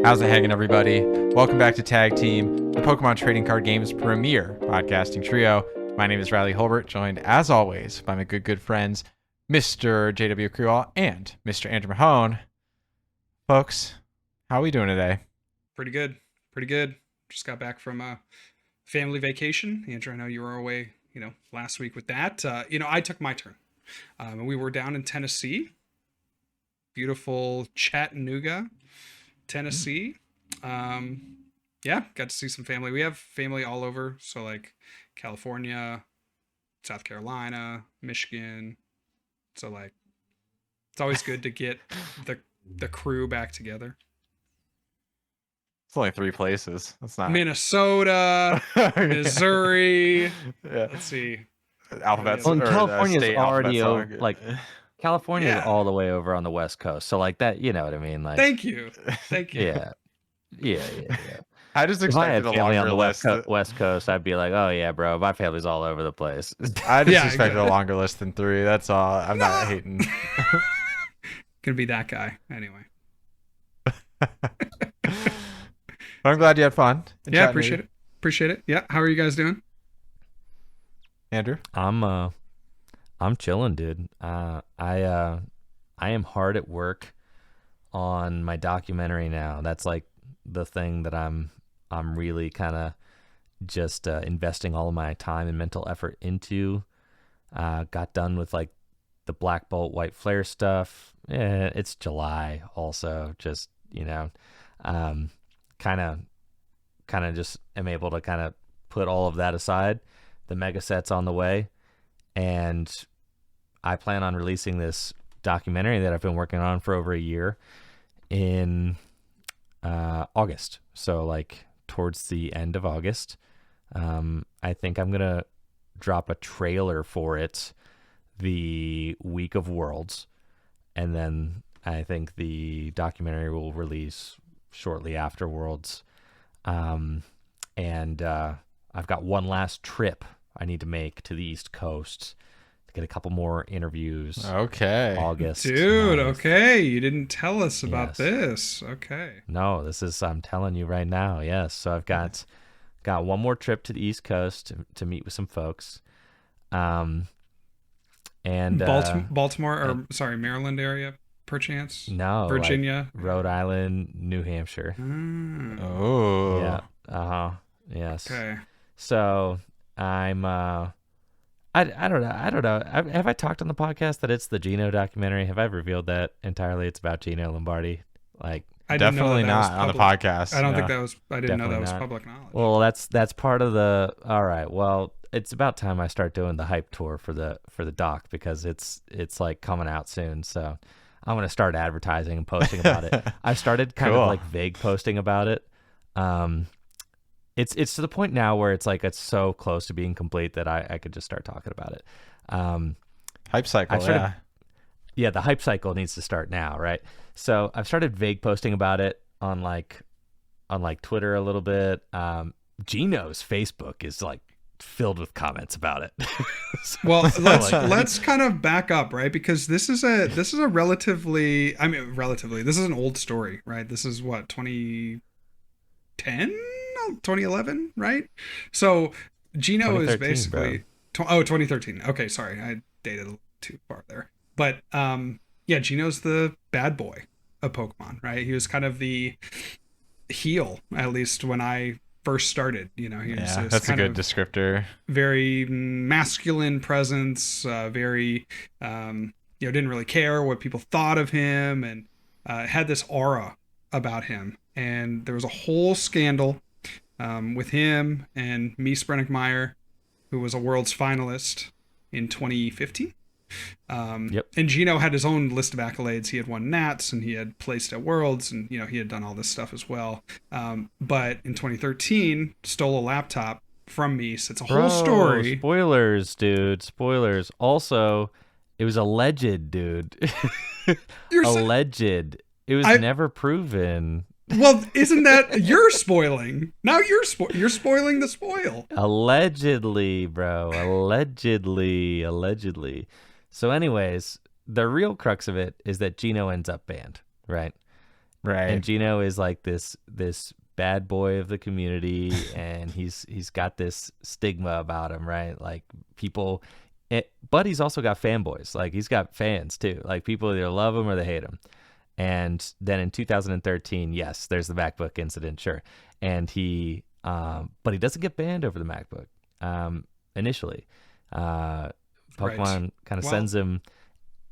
How's it hanging, everybody? Welcome back to Tag Team, the Pokemon Trading Card Game's premier podcasting trio. My name is Riley Hulbert, joined as always by my good friends, Mr. JW Kriewall and Mr. Andrew Mahone. Folks, how are we doing today? Pretty good. Just got back from a family vacation. Andrew, I know you were away, last week with that. I took my turn. We were down in Tennessee, beautiful Chattanooga, Tennessee. Got to see some family. We have family all over. So like California, South Carolina, Michigan. So like, it's always good to get the crew back together. It's only 3 places. That's not Minnesota, Missouri. Yeah. Let's see. Alphabets. Well, California's state already alphabet over. song. Like California Yeah. is all the way over on the West Coast. So like that, you know what I mean? Like, Thank you. Yeah. I just If I had expected a family longer on the list. West Coast, I'd be like, oh yeah, bro, my family's all over the place. I just Yeah, expected exactly. a longer list than 3. That's all. I'm not hating. Gonna be that guy anyway. But I'm glad you had fun. in Yeah, Chattanooga. appreciate it. Yeah, how are you guys doing? Andrew? I'm chilling, dude. I am hard at work on my documentary now. That's like the thing that I'm really kind of just investing all of my time and mental effort into. Got done with like the Black Bolt White Flare stuff. It's July also, just kind of just am able to kind of put all of that aside. The mega set's on the way, and I plan on releasing this documentary that I've been working on for over a year in August. So like towards the end of August, I think I'm gonna drop a trailer for it the week of Worlds, and then I think the documentary will release shortly after Worlds. And I've got one last trip I need to make to the East Coast to get a couple more interviews. Okay. August. Dude, 9th. okay. You didn't tell us about Yes. this. Okay. No, I'm telling you right now. Yes. So I've got one more trip to the East Coast to meet with some folks. And Baltimore, Maryland area, perchance? no, Virginia? like Rhode Island, New Hampshire. Oh. Yeah. Yes. Okay. So I'm I don't know. Have I talked on the podcast that it's the Gino documentary? Have I revealed that entirely? It's about Gino Lombardi. Like, I didn't know Definitely that was not on the public. podcast. I don't no. think that was, I didn't know that Definitely was not. public knowledge. well, that's part of the. All right. Well, it's about time I start doing the hype tour for the doc, because it's like coming out soon. So I'm gonna start advertising and posting about it. I've started kind Cool. of like vague posting about it. It's to the point now where it's like it's so close to being complete that I could just start talking about it. Hype cycle, I've started- yeah. Yeah, the hype cycle needs to start now, right? So I've started vague posting about it on like Twitter a little bit. Gino's Facebook is like filled with comments about it. Well, So, let's kind of back up, right? Because this is a relatively, this is an old story, right? This is what, 2010? No, 2011, right? So Gino is 2013, basically 2013. Okay, sorry, I dated too far there. But Gino's the bad boy of Pokemon, right? He was kind of the heel, at least when I first started. He was Yeah, this that's a kind good of descriptor. very masculine presence, very didn't really care what people thought of him, and had this aura about him. And there was a whole scandal with him and Mies Brenninkmeijer, who was a world's finalist in 2015. Yep. And Gino had his own list of accolades. He had won Nats, and he had placed at Worlds, and he had done all this stuff as well. But in 2013, stole a laptop from Mies. It's a whole story. Spoilers, dude. Spoilers. Also, it was alleged, dude. You're so- Alleged. It was never proven. Well, isn't that you're spoiling? Now you're spoiling the spoil. Allegedly, bro. Allegedly. So anyways, the real crux of it is that Gino ends up banned, right? Right. And Gino is like this bad boy of the community, and he's got this stigma about him, right? Like people, but he's also got fanboys. Like he's got fans too. Like people either love him or they hate him. And then in 2013, yes, there's the MacBook incident, sure. And but he doesn't get banned over the MacBook initially. Pokemon kind of sends him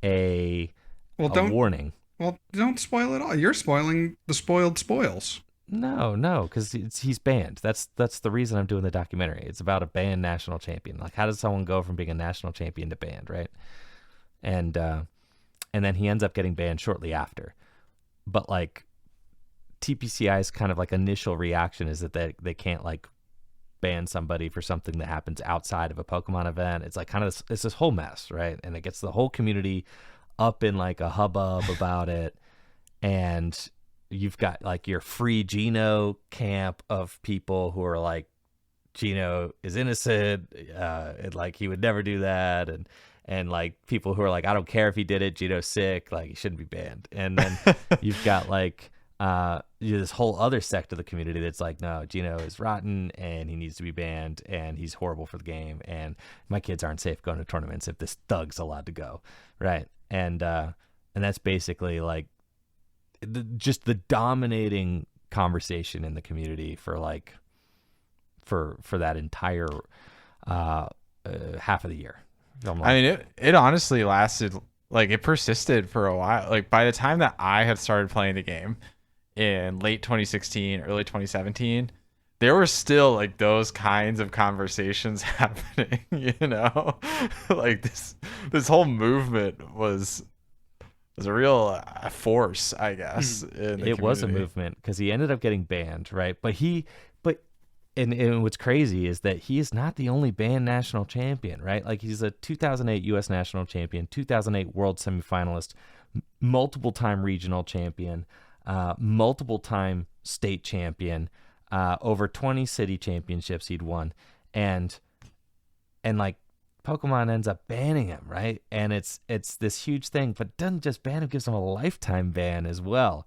a warning. Well, don't spoil it all. You're spoiling the spoiled spoils. No, because he's banned. That's the reason I'm doing the documentary. It's about a banned national champion. Like, how does someone go from being a national champion to banned, right? And then he ends up getting banned shortly after. But like, TPCI's kind of like initial reaction is that they can't like ban somebody for something that happens outside of a Pokemon event. It's like kind of it's this whole mess, right? And it gets the whole community up in like a hubbub about it. And you've got like your free Gino camp of people who are like, Gino is innocent, and like he would never do that, and like people who are like, I don't care if he did it, Gino's sick, like he shouldn't be banned. And then you've got like this whole other sect of the community that's like, no, Gino is rotten and he needs to be banned and he's horrible for the game and my kids aren't safe going to tournaments if this thug's allowed to go, right? And that's basically like just the dominating conversation in the community for like for that entire half of the year. I mean, it honestly lasted, like it persisted for a while. Like by the time that I had started playing the game in late 2016, early 2017, there were still like those kinds of conversations happening, you know? Like this whole movement was a real force, I guess. It was a movement because he ended up getting banned, right? And what's crazy is that he is not the only banned national champion, right? Like he's a 2008 U.S. national champion, 2008 world semifinalist, multiple-time regional champion, multiple-time state champion, over 20 city championships he'd won, and like Pokemon ends up banning him, right? And it's this huge thing, but doesn't just ban him, gives him a lifetime ban as well.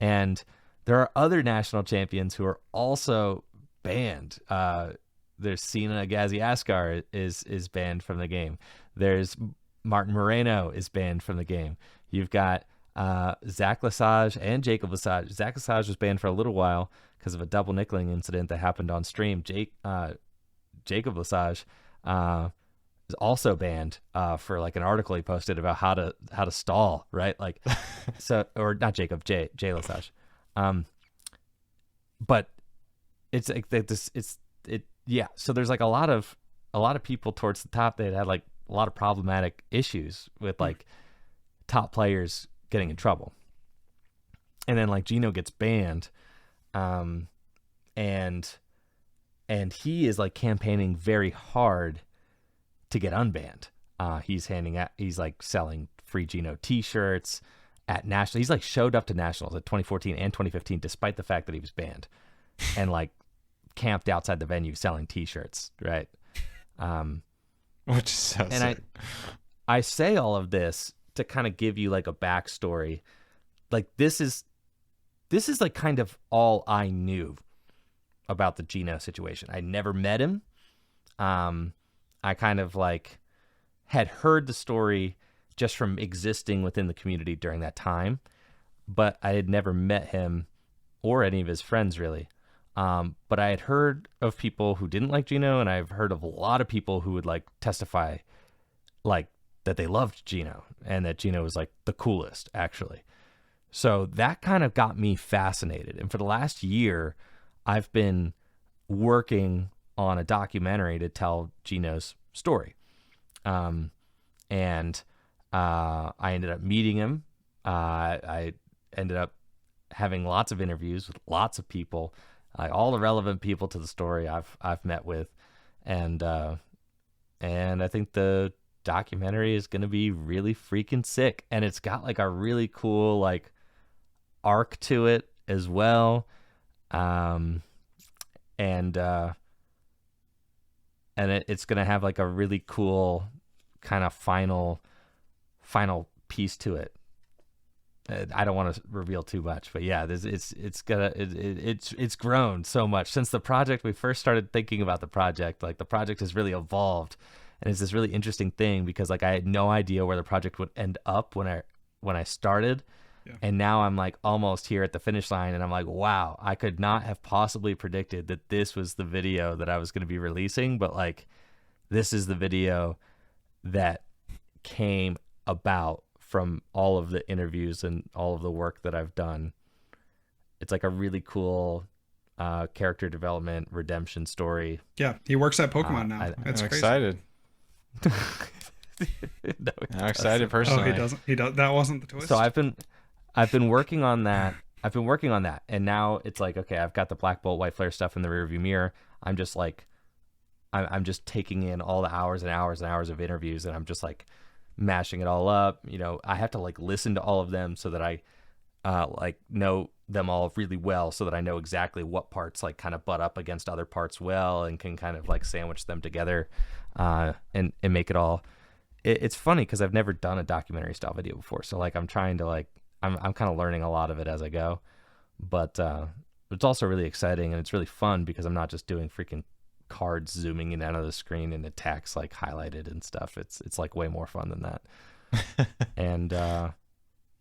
And there are other national champions who are also banned. There's Sina Gaziaskar is banned from the game. There's Martin Moreno is banned from the game. You've got Zach Lesage and Jacob Lesage. Zach Lesage was banned for a little while because of a double nickeling incident that happened on stream. Jacob Lesage is also banned for like an article he posted about how to stall, right? Like, so, or not Jacob, Jay Lesage. But it's like this. Yeah. So there's like a lot of people towards the top that had like a lot of problematic issues with like top players getting in trouble, and then like Gino gets banned, and he is like campaigning very hard to get unbanned. He's like selling free Gino t-shirts at national. He's like showed up to nationals at 2014 and 2015 despite the fact that he was banned, and like camped outside the venue selling t-shirts, right? Which is so sick. I say all of this to kind of give you like a backstory. Like this is like kind of all I knew about the Gino situation. I never met him. I kind of like had heard the story just from existing within the community during that time, but I had never met him or any of his friends really. But I had heard of people who didn't like Gino, and I've heard of a lot of people who would like testify like that they loved Gino and that Gino was like the coolest actually. So that kind of got me fascinated. And for the last year, I've been working on a documentary to tell Gino's story. And I ended up meeting him. I ended up having lots of interviews with lots of people, all the relevant people to the story I've met with. And I think the documentary is going to be really freaking sick. And it's got like a really cool like arc to it as well. And it's going to have like a really cool kind of final piece to it. I don't want to reveal too much, but yeah, it's grown so much since the project. We first started thinking about the project. Like the project has really evolved, and it's this really interesting thing because like I had no idea where the project would end up when I started, and now I'm like almost here at the finish line, and I'm like, wow, I could not have possibly predicted that this was the video that I was going to be releasing, but like this is the video that came about from all of the interviews and all of the work that I've done. It's like a really cool character development redemption story. Yeah, he works at Pokemon now. That's I'm crazy. excited. No, I'm excited personally. Oh, he doesn't. He does. That wasn't the twist. So I've been working on that. And now it's like, okay, I've got the Black Bolt White Flare stuff in the rearview mirror. I'm just like, I'm just taking in all the hours and hours and hours of interviews, and I'm just like mashing it all up. You know, I have to like listen to all of them so that I like know them all really well, so that I know exactly what parts like kind of butt up against other parts well, and can kind of like sandwich them together and make it all. It's funny because I've never done a documentary style video before, so like I'm trying to like I'm kind of learning a lot of it as I go, but it's also really exciting and it's really fun because I'm not just doing freaking cards zooming in and out of the screen and attacks like highlighted and stuff. It's like way more fun than that. And I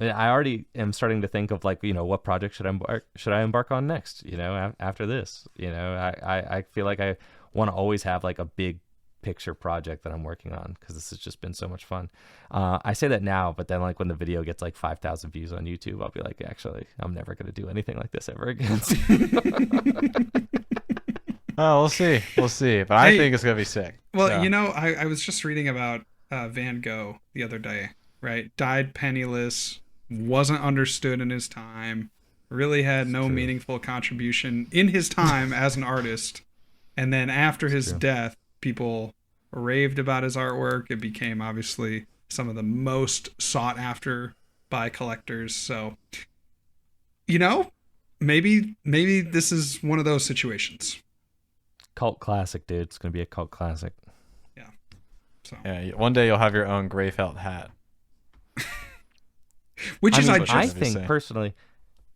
already am starting to think of like, you know, what project should I embark on next, you know, after this. You know, I feel like I want to always have like a big picture project that I'm working on because this has just been so much fun. I say that now, but then like when the video gets like 5,000 views on YouTube, I'll be like, actually, I'm never going to do anything like this ever again. Oh, we'll see. But I think it's gonna be sick. Well, so. you know, I was just reading about Van Gogh the other day. Right, died penniless, wasn't understood in his time, really had no meaningful contribution in his time as an artist. And then after his death, people raved about his artwork. It became obviously some of the most sought after by collectors. So, you know, maybe this is one of those situations. Cult classic, dude. It's gonna be a cult classic. Yeah. So yeah, one day you'll have your own gray felt hat. I think personally,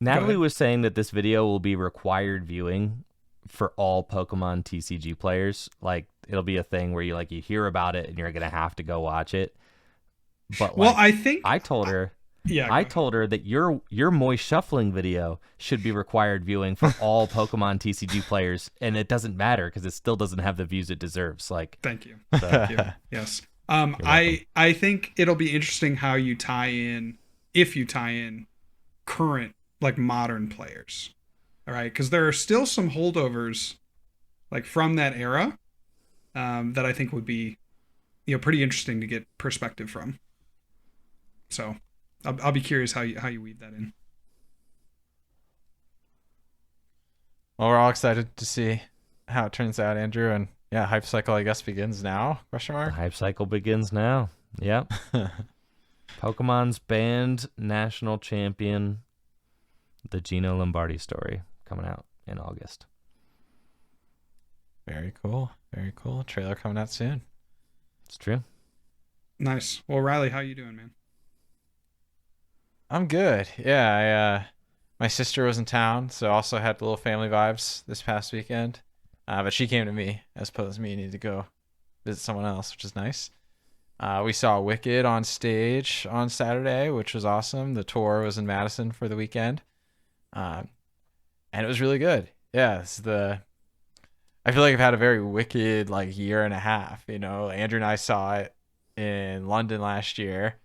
Natalie was saying that this video will be required viewing for all Pokemon TCG players. Like it'll be a thing where you hear about it and you're gonna have to go watch it. But well, I told her. Yeah, I told her that your Moist Shuffling video should be required viewing for all Pokemon TCG players, and it doesn't matter because it still doesn't have the views it deserves. Like, thank you. Thank you. Yes. I think it'll be interesting how you tie in, if you tie in current like modern players. All right, because there are still some holdovers like from that era that I think would be, you know, pretty interesting to get perspective from. So I'll be curious how you weave that in. Well, we're all excited to see how it turns out, Andrew, and yeah, hype cycle I guess begins now? Question mark. The hype cycle begins now. Yep. Pokemon's banned national champion, the Gino Lombardi story, coming out in August. Very cool. Very cool. Trailer coming out soon. It's true. Nice. Well, Riley, how you doing, man? I'm good. Yeah, my sister was in town, so also had little family vibes this past weekend. But she came to me as opposed to me needing to go visit someone else, which is nice. We saw Wicked on stage on Saturday, which was awesome. The tour was in Madison for the weekend, and it was really good. Yeah, I feel like I've had a very Wicked like year and a half. You know, Andrew and I saw it in London last year,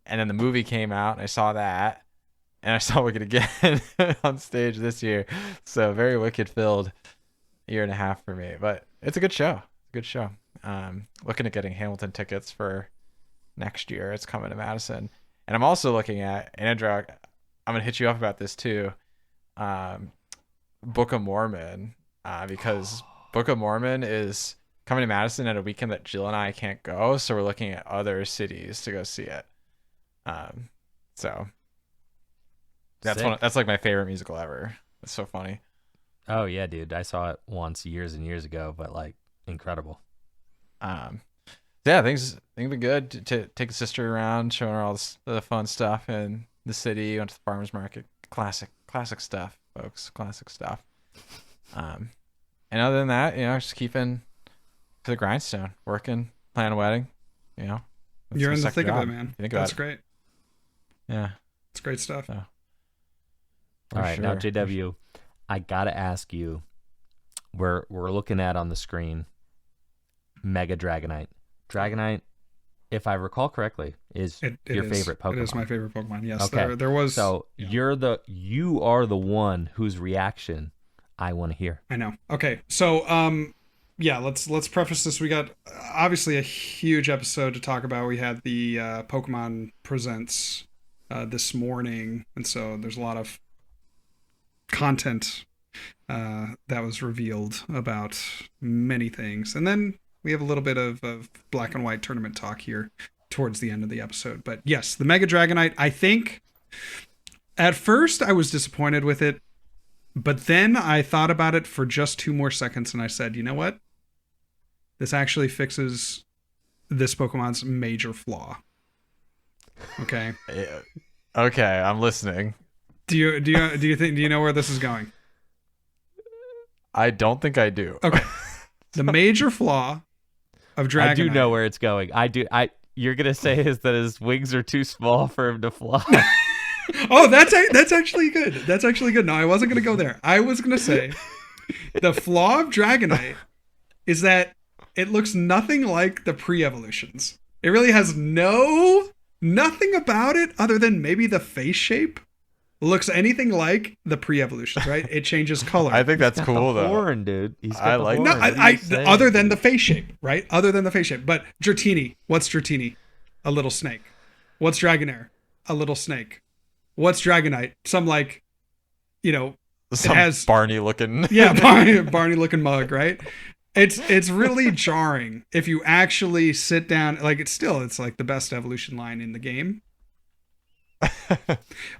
and then the movie came out, and I saw that, and I saw Wicked again on stage this year. So very Wicked filled year and a half for me, but it's a good show. Good show. Looking at getting Hamilton tickets for next year. It's coming to Madison, and I'm also looking at, Andrew, I'm gonna hit you up about this too. Book of Mormon, because Book of Mormon is coming to Madison at a weekend that Jill and I can't go, so we're looking at other cities to go see it. So that's like my favorite musical ever. It's so funny. Oh yeah, dude. I saw it once years and years ago, but like incredible. Yeah, things have been good to take the sister around, showing her all the fun stuff, and the city, went to the farmer's market. Classic stuff, folks. Classic stuff. And other than that, just keeping to the grindstone, working, plan a wedding. You're in the thick of it, man. That's great. Yeah, it's great stuff. So, all right, now JW, I gotta ask you. We're looking at on the screen Mega Dragonite. Dragonite, if I recall correctly, is your favorite Pokemon. It is my favorite Pokemon. Yes. Okay. There was. So you are the one whose reaction I want to hear. I know. Okay. So let's preface this. We got obviously a huge episode to talk about. We had the Pokemon Presents this morning, and so there's a lot of content that was revealed about many things, and then we have a little bit of black and white tournament talk here towards the end of the episode. But yes, the Mega Dragonite, I think at first I was disappointed with it, but then I thought about it for just 2 more seconds and I said, you know what? This actually fixes this Pokemon's major flaw. Okay. Okay, I'm listening. Do you know where this is going? I don't think I do. Okay. The major flaw of Dragonite. I do know where it's going. You're gonna say is that his wings are too small for him to fly. Oh, that's actually good. That's actually good. No, I wasn't gonna go there. I was gonna say the flaw of Dragonite is that it looks nothing like the pre-evolutions. It really has nothing about it other than maybe the face shape looks anything like the pre-evolutions, right? It changes color. I think that's cool though. Horn, dude. I like horn. No, other than the face shape, right? Other than the face shape. But Dratini, what's Dratini? A little snake. What's Dragonair? A little snake. What's Dragonite? Some some has Barney looking. Yeah, Barney looking mug, right? It's really jarring if you actually sit down. Like it's like the best evolution line in the game.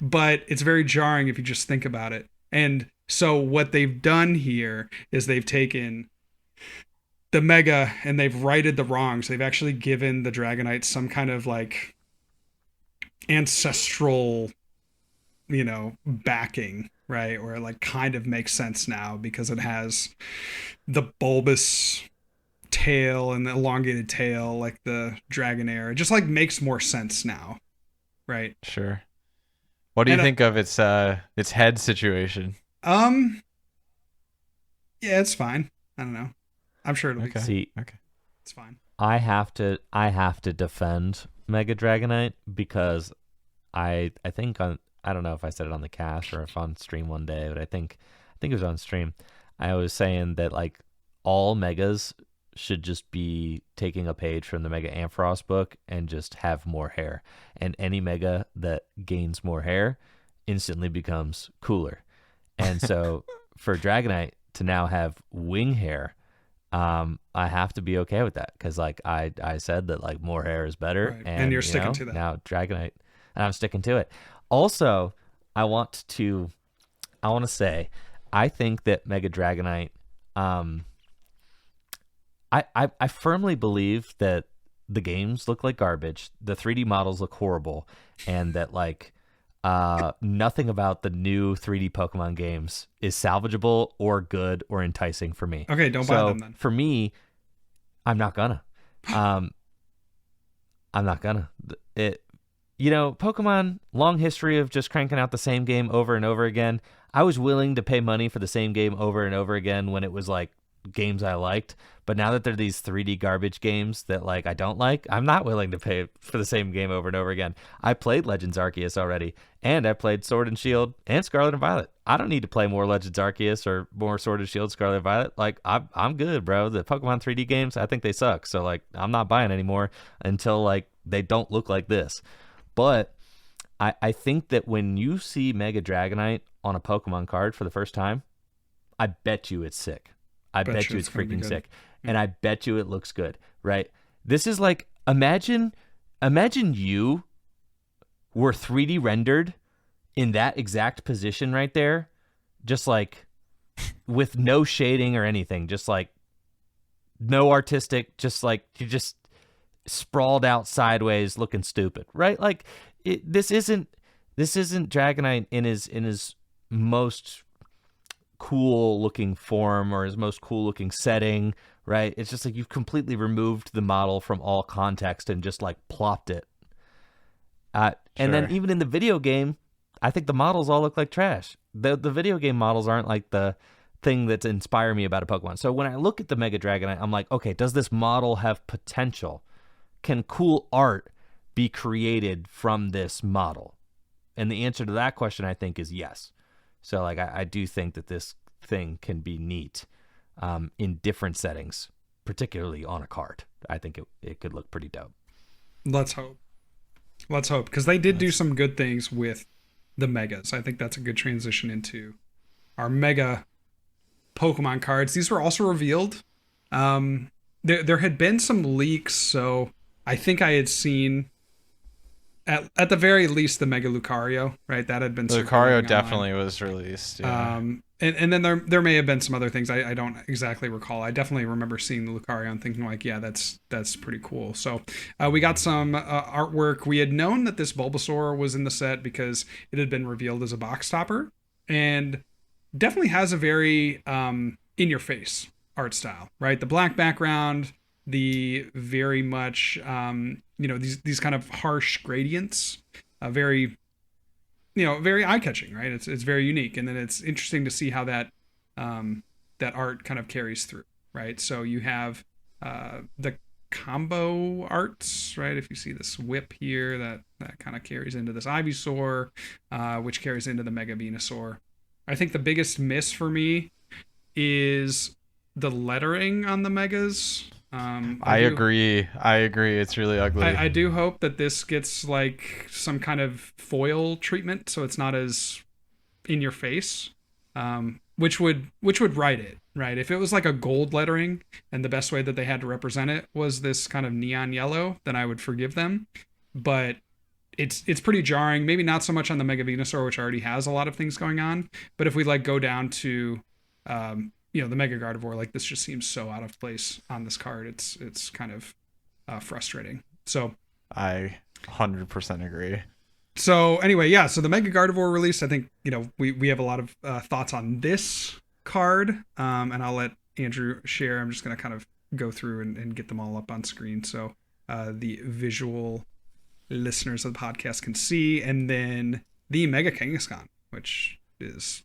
But it's very jarring if you just think about it. And so what they've done here is they've taken the Mega and they've righted the wrongs. They've actually given the Dragonite some kind of like ancestral, backing, right? Where it like kind of makes sense now because it has the bulbous tail and the elongated tail like the Dragonair. It just like makes more sense now. Right. Sure. What do you think of its head situation? Yeah, it's fine. I don't know. I'm sure it'll be okay. It's fine. I have to defend Mega Dragonite because I think I don't know if I said it on the cast or if on stream one day, but I think it was on stream. I was saying that like all Megas should just be taking a page from the Mega Ampharos book and just have more hair. And any Mega that gains more hair instantly becomes cooler. And so for Dragonite to now have wing hair, I have to be okay with that because like I said that like more hair is better. Right. And you're sticking to that. Now Dragonite, and I'm sticking to it. Also, I want to say, I think that Mega Dragonite, I firmly believe that the games look like garbage, the 3D models look horrible, and that like nothing about the new 3D Pokemon games is salvageable or good or enticing for me. Okay, don't buy them then. For me, I'm not gonna. Pokemon, long history of just cranking out the same game over and over again. I was willing to pay money for the same game over and over again when it was like games I liked, but now that they're these 3D garbage games that like I don't like, I'm not willing to pay for the same game over and over again. I played Legends Arceus already, and I played Sword and Shield and Scarlet and Violet. I don't need to play more Legends Arceus or more Sword and Shield, Scarlet and Violet. Like I'm good, bro. The Pokemon 3D games, I think they suck. So like I'm not buying anymore until like they don't look like this. But I think that when you see Mega Dragonite on a Pokemon card for the first time, I bet you it's sick. I bet you it's freaking sick. And I bet you it looks good, right? This is like, imagine you were 3D rendered in that exact position right there, just like with no shading or anything, just like no artistic, just like you just sprawled out sideways looking stupid, right? Like this isn't this isn't Dragonite in his most cool looking form or his most cool looking setting, right? It's just like you've completely removed the model from all context and just like plopped it. And then even in the video game, I think the models all look like trash. The video game models aren't like the thing that's inspired me about a Pokemon. So when I look at the Mega Dragonite, I'm like, okay, does this model have potential? Can cool art be created from this model? And the answer to that question, I think, is yes. So like I do think that this thing can be neat in different settings, particularly on a card. I think it could look pretty dope. Let's hope, because they did do some good things with the Megas. I think that's a good transition into our Mega Pokemon cards. These were also revealed. There had been some leaks, so I think I had seen at the very least the Mega Lucario, right? That had been Lucario definitely was released. Yeah. And then there may have been some other things I don't exactly recall. I definitely remember seeing the Lucario and thinking like, yeah, that's pretty cool. So we got some artwork. We had known that this Bulbasaur was in the set because it had been revealed as a box topper, and definitely has a very in your face art style, right? The black background, the very much these kind of harsh gradients, very eye-catching, right? It's very unique, and then it's interesting to see how that art kind of carries through, right? So you have the combo arts, right? If you see this whip here, that kind of carries into this Ivysaur, which carries into the Mega Venusaur. I think the biggest miss for me is the lettering on the Megas. I agree. It's really ugly. I do hope that this gets like some kind of foil treatment, so it's not as in your face, which would write it, right? If it was like a gold lettering and the best way that they had to represent it was this kind of neon yellow, then I would forgive them. But it's pretty jarring. Maybe not so much on the Mega Venusaur, which already has a lot of things going on. But if we like go down to the Mega Gardevoir, like this just seems so out of place on this card. It's kind of frustrating. So I 100% agree. So anyway, yeah. So the Mega Gardevoir release, I think we have a lot of thoughts on this card, and I'll let Andrew share. I'm just gonna kind of go through and get them all up on screen so the visual listeners of the podcast can see, and then the Mega Kangaskhan, which is,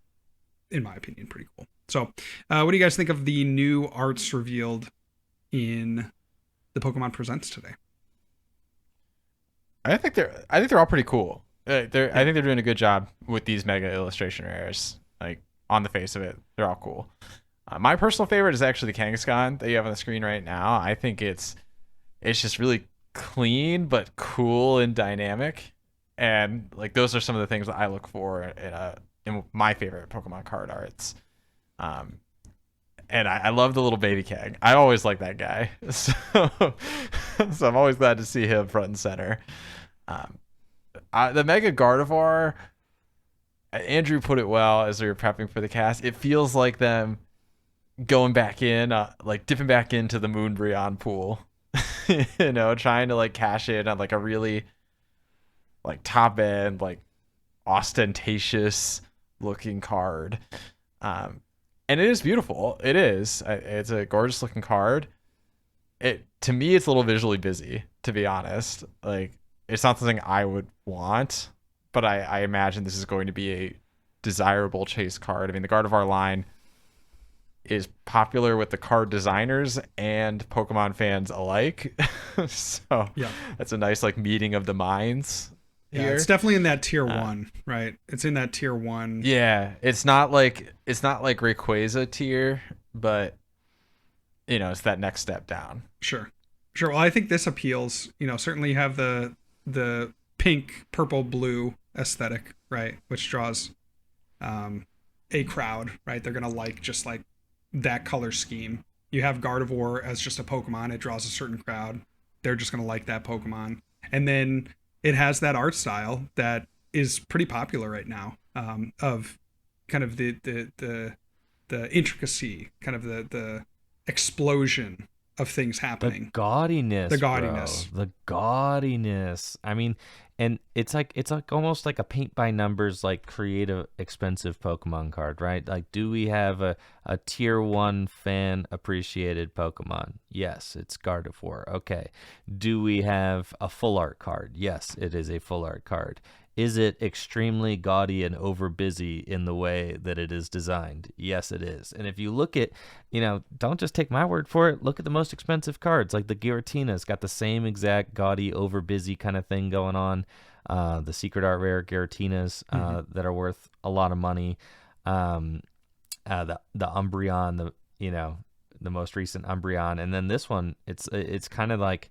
in my opinion, pretty cool. So, what do you guys think of the new arts revealed in the Pokemon Presents today? I think they're all pretty cool. I think they're doing a good job with these Mega illustration rares. Like on the face of it, they're all cool. My personal favorite is actually the Kangaskhan that you have on the screen right now. I think it's just really clean but cool and dynamic, and like those are some of the things that I look for in my favorite Pokemon card arts. And I love the little baby Kang. I always like that guy, so I'm always glad to see him front and center. The Mega Gardevoir, Andrew put it well as we were prepping for the cast. It feels like them going back in, like dipping back into the Moonbreon pool, trying to like cash in on like a really like top end, like ostentatious looking card. And it is beautiful. It is. It's a gorgeous looking card. To me, it's a little visually busy, to be honest. Like, it's not something I would want, but I imagine this is going to be a desirable chase card. I mean, the Gardevoir line is popular with the card designers and Pokemon fans alike. So yeah, that's a nice like meeting of the minds. Yeah, it's definitely in that tier 1, right? It's in that tier 1. Yeah, it's not like Rayquaza tier, but it's that next step down. Sure. Well, I think this appeals. Certainly you have the pink, purple, blue aesthetic, right, which draws a crowd, right? They're gonna like just like that color scheme. You have Gardevoir as just a Pokemon; it draws a certain crowd. They're just gonna like that Pokemon, and then it has that art style that is pretty popular right now, of kind of the intricacy, kind of the explosion of things happening. The gaudiness, The gaudiness. bro. The gaudiness. I mean, and it's like almost like a paint by numbers, like creative, expensive Pokemon card, right? Like, do we have a tier 1 fan appreciated Pokemon? Yes, it's Gardevoir. Okay. Do we have a full art card? Yes, it is a full art card. Is it extremely gaudy and over busy in the way that it is designed? Yes, it is. And if you look at, don't just take my word for it. Look at the most expensive cards. Like the Giratina's got the same exact gaudy, over busy kind of thing going on. The secret art rare Giratina's that are worth a lot of money. The Umbreon, the most recent Umbreon. And then this one, it's kind of like,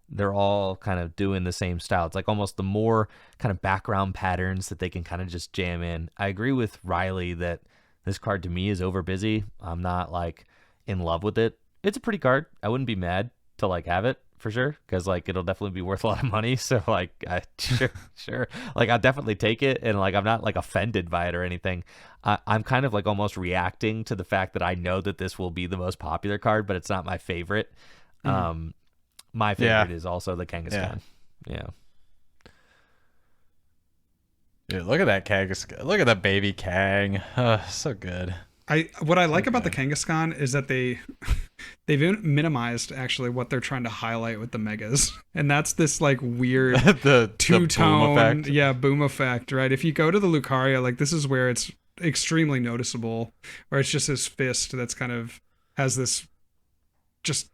they're all kind of doing the same style. It's like almost the more kind of background patterns that they can kind of just jam in. I agree with Riley that this card to me is over busy. I'm not like in love with it. It's a pretty card. I wouldn't be mad to like have it for sure, because like it'll definitely be worth a lot of money. So like sure. Like I'll definitely take it, and like I'm not like offended by it or anything. I'm kind of like almost reacting to the fact that I know that this will be the most popular card, but it's not my favorite. My favorite is also the Kangaskhan. Yeah. Dude, look at that Kangaskhan. Look at the baby Kang. So good. What I like about the Kangaskhan is that they've minimized actually what they're trying to highlight with the megas, and that's this like weird the two-tone boom effect. Boom effect, right? If you go to the Lucario, like this is where it's extremely noticeable, where it's just his fist that's kind of has this just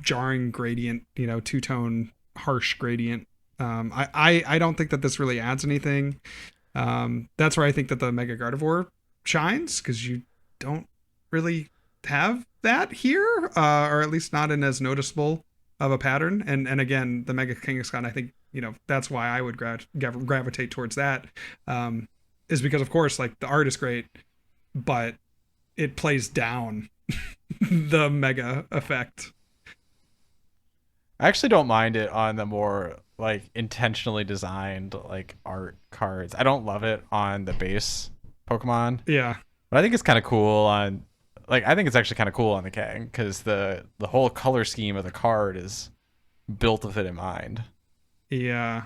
jarring gradient, two-tone harsh gradient. I don't think that this really adds anything. That's where I think that the Mega Gardevoir shines, because you don't really have that here, or at least not in as noticeable of a pattern. And again, the Mega Kangaskhan, I think that's why I would gravitate towards that, is because of course like the art is great, but it plays down the mega effect. I actually don't mind it on the more like intentionally designed like art cards. I don't love it on the base Pokemon. Yeah. But I think it's kind of cool on I think it's actually kind of cool on the Kang, because the whole color scheme of the card is built with it in mind. Yeah.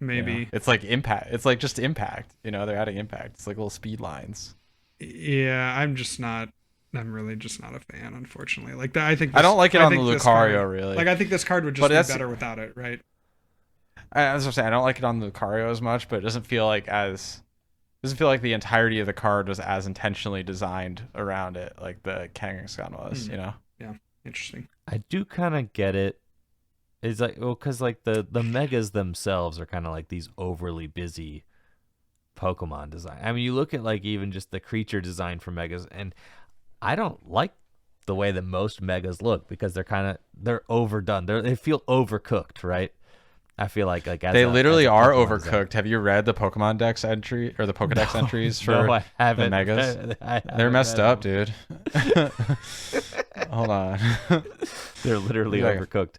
Maybe. It's like impact. It's like just impact. They're adding impact. It's like little speed lines. Yeah, I'm really just not a fan, unfortunately. Like I think I don't like it on the Lucario, really. Like I think this card would just be better without it, right? As I'm saying, I don't like it on the Lucario as much, but it doesn't feel like the entirety of the card was as intentionally designed around it like the Kangaskhan was. Yeah, interesting. I do kind of get it. It's like, well, because like the megas themselves are kind of like these overly busy Pokemon design. I mean, you look at like even just the creature design for megas, and I don't like the way that most megas look, because they're overdone. They feel overcooked, right? I feel like they literally are overcooked. Have you read the Pokemon Dex entry or the Pokedex entries for the megas? They're messed up, dude. Hold on. They're literally overcooked.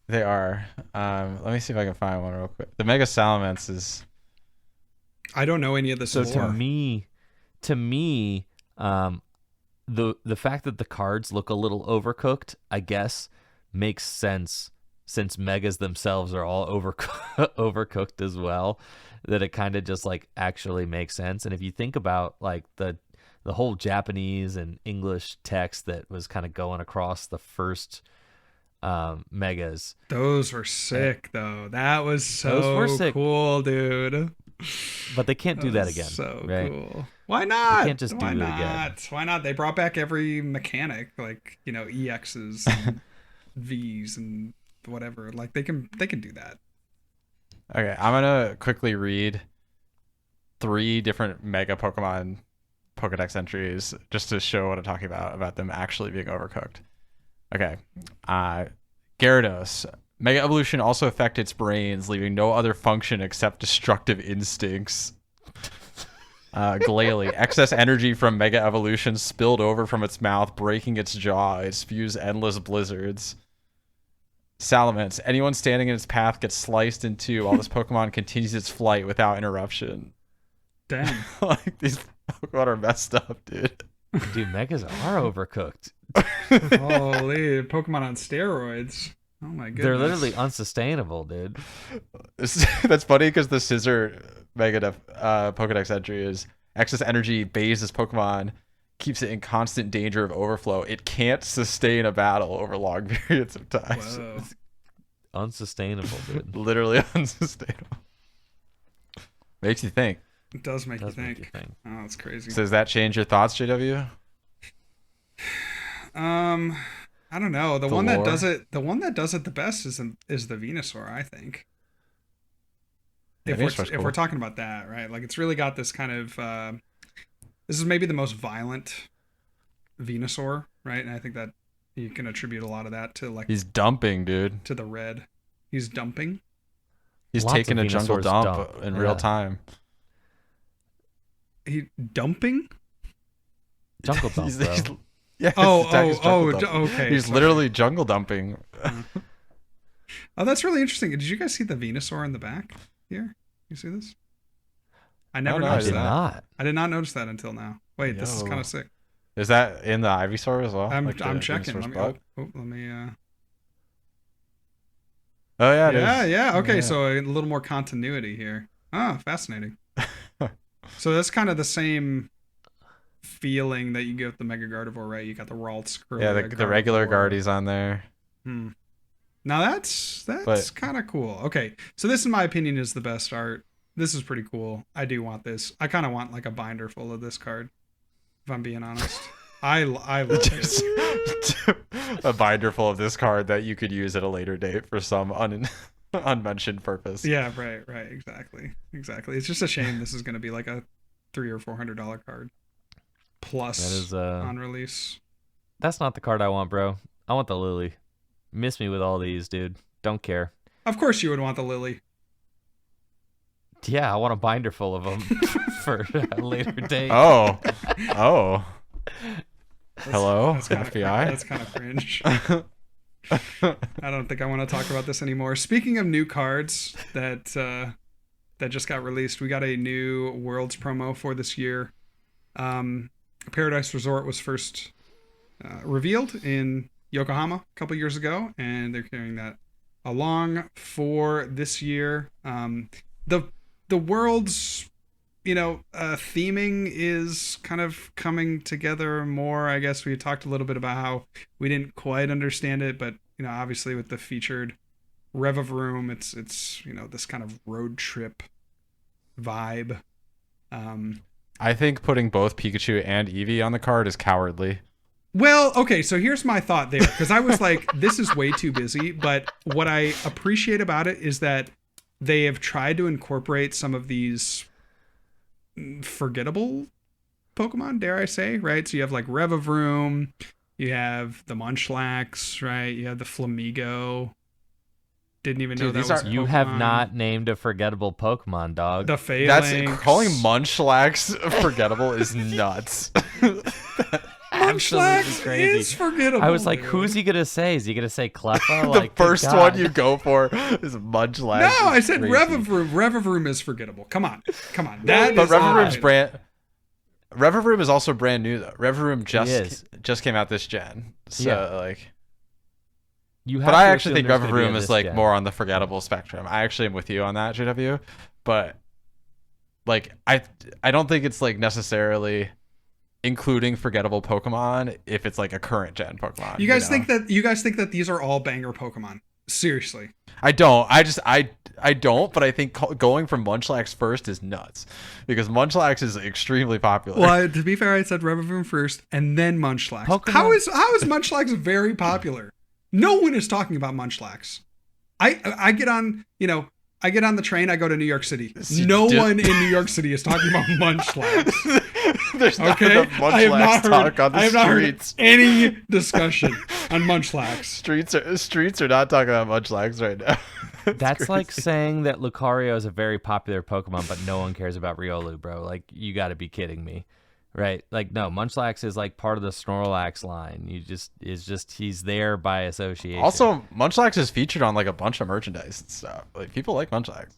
They are. Let me see if I can find one real quick. The Mega Salamence is. I don't know any of this. So to me, the fact that the cards look a little overcooked, I guess, makes sense, since megas themselves are all overcooked as well, that it kind of just like actually makes sense. And if you think about like the whole Japanese and English text that was kind of going across the first megas, those were sick though. That was so cool, dude. But they can't do that again. So right? Cool. Why not? They can't just do it again. Why not? They brought back every mechanic, like EXs, and Vs, and whatever. Like they can do that. Okay, I'm gonna quickly read 3 different Mega Pokemon Pokedex entries just to show what I'm talking about them actually being overcooked. Okay, Gyarados. Mega Evolution also affects its brains, leaving no other function except destructive instincts. Glalie. Excess energy from Mega Evolution spilled over from its mouth, breaking its jaw. It spews endless blizzards. Salamence. Anyone standing in its path gets sliced in two while this Pokemon continues its flight without interruption. Dang. Like, these Pokemon are messed up, dude. Dude, Megas are overcooked. Holy, Pokemon on steroids. Oh my goodness. They're literally unsustainable, dude. That's funny because the Scissor Pokedex entry is excess energy bathes this Pokemon, keeps it in constant danger of overflow. It can't sustain a battle over long periods of time. Whoa. It's Unsustainable, dude. literally unsustainable. Makes you think. It does make you Does make think. you think. Oh, that's crazy. So does that change your thoughts, JW? I don't know. The The one that lore? does it the best is the Venusaur, I think. Yeah, Venusaur's If cool. we're talking about that, right? Like it's really got this kind of this is maybe the most violent Venusaur, right? And I think that you can attribute a lot of that to like He's dumping, dude. to the red. He's dumping. He's Lots taking of a jungle Venusaurs dump dump, in yeah. real time. He dumping? Jungle Dump, He's- bro. he's- yeah, his Oh, attack is jungle dumping. okay. He's sorry. literally jungle dumping. Oh, that's really interesting. Did you guys see the Venusaur in the back here? You see this? I never no, I I noticed did that. not. I did not notice that until now. Wait, this is Yo. kind of sick. Is that in the Ivysaur as well? I'm Like the checking. Venusaur's Let me, butt? let me. Oh yeah, it Yeah, is. yeah. Okay, Yeah. so a little more continuity here. Ah, fascinating. So that's kind of the same feeling that you get with the Mega Gardevoir, right? You got the Ralts. Yeah, the regular Guardies on there. Hmm. Now that's But- kind of cool. Okay, so this, in my opinion, is the best art. This is pretty cool. I do want this. I kind of want like a binder full of this card, if I'm being honest. I love it. A binder full of this card that you could use at a later date for some unmentioned purpose. Yeah, right, exactly. It's just a shame this is going to be like a $300 or $400 card plus That is on release. that's not the card I want, bro. I want the Lily. Miss me with all these, dude. Don't care. Of course, you would want the Lily. Yeah, I want a binder full of them for a later date. Oh. Hello, That's kinda, FBI. That's kind of cringe. I don't think I want to talk about this anymore. Speaking of new cards that just got released, we got a new Worlds promo for this year. Paradise Resort was first revealed in Yokohama a couple years ago, and they're carrying that along for this year. The Worlds, theming is kind of coming together more. I guess we talked a little bit about how we didn't quite understand it, but obviously with the featured Rev-a-Vroom, it's this kind of road trip vibe. I think putting both Pikachu and Eevee on the card is cowardly. Well, okay, so here's my thought there, because I was like, this is way too busy, but what I appreciate about it is that they have tried to incorporate some of these forgettable Pokemon, dare I say, right? So you have like Rev-a-Vroom, you have the Munchlax, right? You have the Flamigo. Didn't even know Dude, that these was are- You have Pokemon. not named a forgettable Pokemon, dog. The Phalanx. That's calling Munchlax forgettable is nuts. Absolutely Munchlax crazy. is forgettable. I was like, dude. who's he gonna say? Is he gonna say Cleffa? The Like, good first God. one you go for is Munchlax. No, I It's said crazy. Rev-a-Vroom. Rev-a-Vroom is forgettable. Come on. But Is Rev-a-Vroom's not- brand. Rev-a-Vroom is also brand new though. Rev-a-Vroom is. just came out this gen. So Yeah. like, You have but to I actually assume think there's gonna be a Rev-a-Vroom is this like gen. more on the forgettable spectrum. I actually am with you on that, JW. But like, I don't think it's like necessarily including forgettable Pokemon if it's like a current gen Pokemon. You guys know? think that these are all banger Pokemon? Seriously. I don't. I don't. But I think going from Munchlax first is nuts because Munchlax is extremely popular. Well, to be fair, I said Rev-a-Vroom first and then Munchlax. Pokemon- How is Munchlax very popular? No one is talking about Munchlax. I get on, I get on the train, I go to New York City. No one in New York City is talking about Munchlax. There's not Okay? enough Munchlax talk on the I have not heard streets. any discussion on Munchlax. Streets are not talking about Munchlax right now. It's That's like crazy. saying that Lucario is a very popular Pokemon, but no one cares about Riolu, bro. Like, you got to be kidding me, right? Like, no, Munchlax is like part of the Snorlax line. He's there by association. Also, Munchlax is featured on like a bunch of merchandise and stuff. Like people like Munchlax.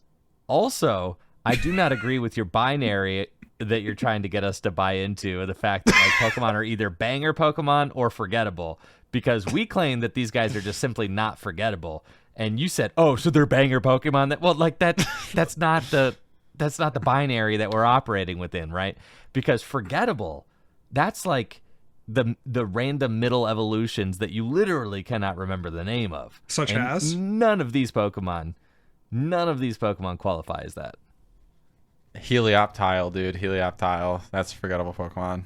Also, I do not agree with your binary that you're trying to get us to buy into, the fact that like Pokemon are either banger Pokemon or forgettable, because we claim that these guys are just simply not forgettable. And you said, "Oh, so they're banger Pokemon." That well, like that's not the binary that we're operating within, right? Because forgettable, that's like the random middle evolutions that you literally cannot remember the name of. Such And as? none of these Pokemon qualify as that. Helioptile, dude. Helioptile. That's a forgettable Pokemon.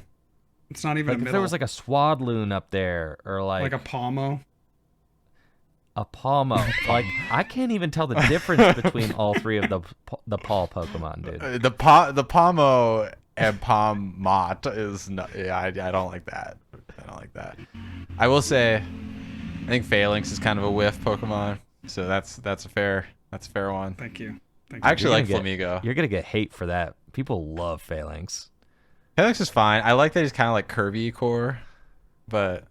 It's not even Like a if middle. there was like a Swadloon up there, or like a Palmo. a Palmo. Like I can't even tell the difference between all three of the Paul Pokemon, dude. The Pomo and Palmot is not. Yeah, I don't like that. I don't like that. I will say, I think Phalanx is kind of a whiff Pokemon, so that's a fair one. Thank you. I actually like You're Flamigo. You're gonna get hate for that. People love Phalanx. Phalanx is fine. I like that he's kind of like Kirby core, but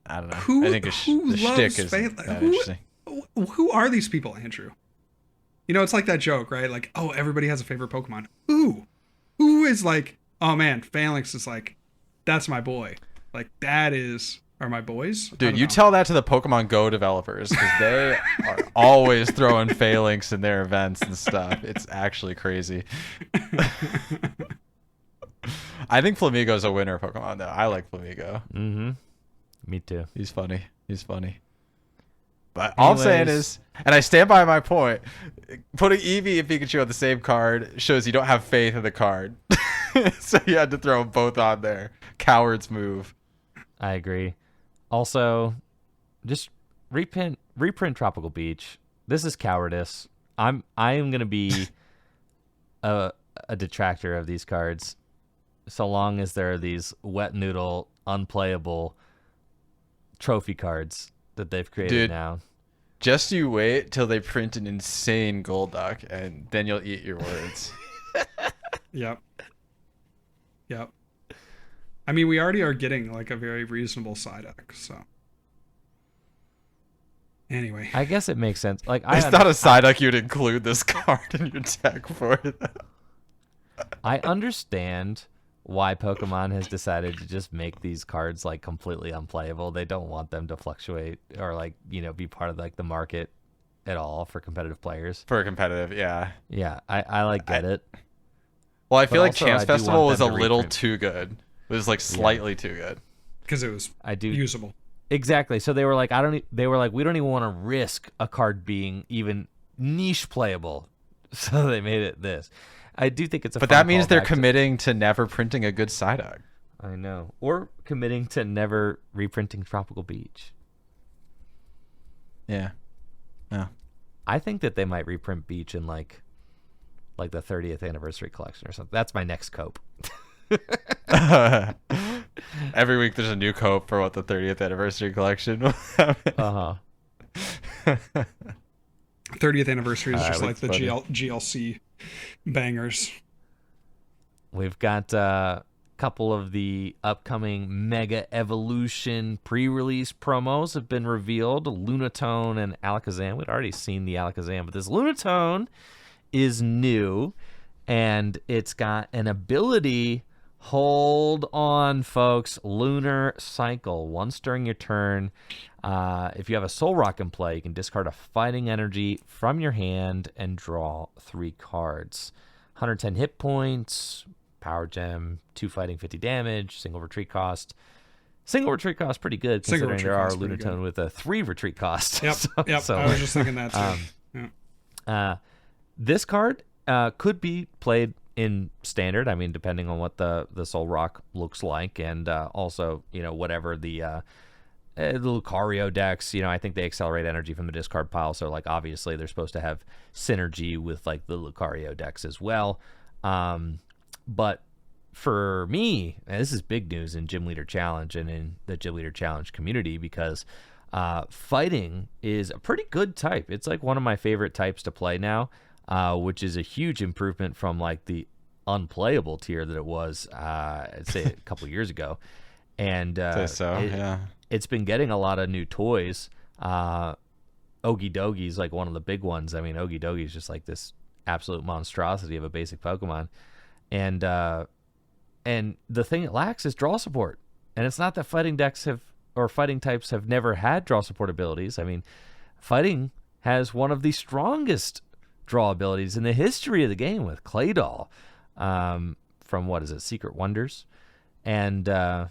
I don't know. I think the shtick is that interesting. Who are these people, Andrew? You know, it's like that joke, right? Like, oh, everybody has a favorite Pokemon. Who is like, oh man, Phalanx is like, that's my boy. Like are my boys? Dude, you tell that to the Pokemon Go developers, because they are always throwing Phalanx in their events and stuff. It's actually crazy. I think Flamigo's a winner Pokemon, though. I like Flamigo. Mm-hmm. Me too. He's funny. But all I'm saying is, and I stand by my point, putting Eevee and Pikachu on the same card shows you don't have faith in the card. So you had to throw them both on there. Coward's move. I agree. Also, just reprint Tropical Beach. This is cowardice. I am gonna be a detractor of these cards, so long as there are these wet noodle, unplayable trophy cards that they've created now. Just you wait till they print an insane Golduck, and then you'll eat your words. Yep. I mean, we already are getting like a very reasonable Psyduck, so. Anyway. I guess it makes sense. Like It's not a Psyduck you'd include this card in your deck for it. I understand why Pokemon has decided to just make these cards like completely unplayable. They don't want them to fluctuate or like, you know, be part of like the market at all for competitive players. For competitive, yeah. Yeah, I get it. Well, I feel like also, Chance I do Festival want was a them to little reprint. too good. It was like slightly too good. Because it was usable. Exactly. So they were like, we don't even want to risk a card being even niche playable. So they made it this. I do think it's a But fun that means they're callback committing to never printing a good Psyduck. I know. Or committing to never reprinting Tropical Beach. Yeah. Yeah. I think that they might reprint Beach in like the 30th anniversary collection or something. That's my next cope. Every week there's a new cope for what the 30th anniversary collection will have. 30th anniversary is just like that's the funny. GLC bangers. We've got a couple of the upcoming Mega Evolution pre-release promos have been revealed. Lunatone and Alakazam. We'd already seen the Alakazam, but this Lunatone is new, and it's got an ability. Hold on, folks. Lunar Cycle. Once during your turn, if you have a Soul Rock in play, you can discard a fighting energy from your hand and draw 3 cards. 110 hit points, Power Gem, 2 fighting, 50 damage, single retreat cost. Single retreat cost pretty good, considering there are Lunatone with a 3 retreat cost. Yep, So, I was just thinking that too. this card could be played in standard. I mean, depending on what the Soul Rock looks like, and also, you know, whatever the Lucario decks, you know, I think they accelerate energy from the discard pile, so like obviously they're supposed to have synergy with like the Lucario decks as well. But for me, and this is big news in Gym Leader Challenge and in the Gym Leader Challenge community, because fighting is a pretty good type. It's like one of my favorite types to play now, which is a huge improvement from like the unplayable tier that it was, I'd say a couple of years ago. And yeah. It's been getting a lot of new toys. Ogie is like one of the big ones. I mean, Ogie is just like this absolute monstrosity of a basic Pokemon. and the thing it lacks is draw support. And it's not that fighting decks fighting types have never had draw support abilities. I mean, fighting has one of the strongest draw abilities in the history of the game with Claydol, from what is it, Secret Wonders, but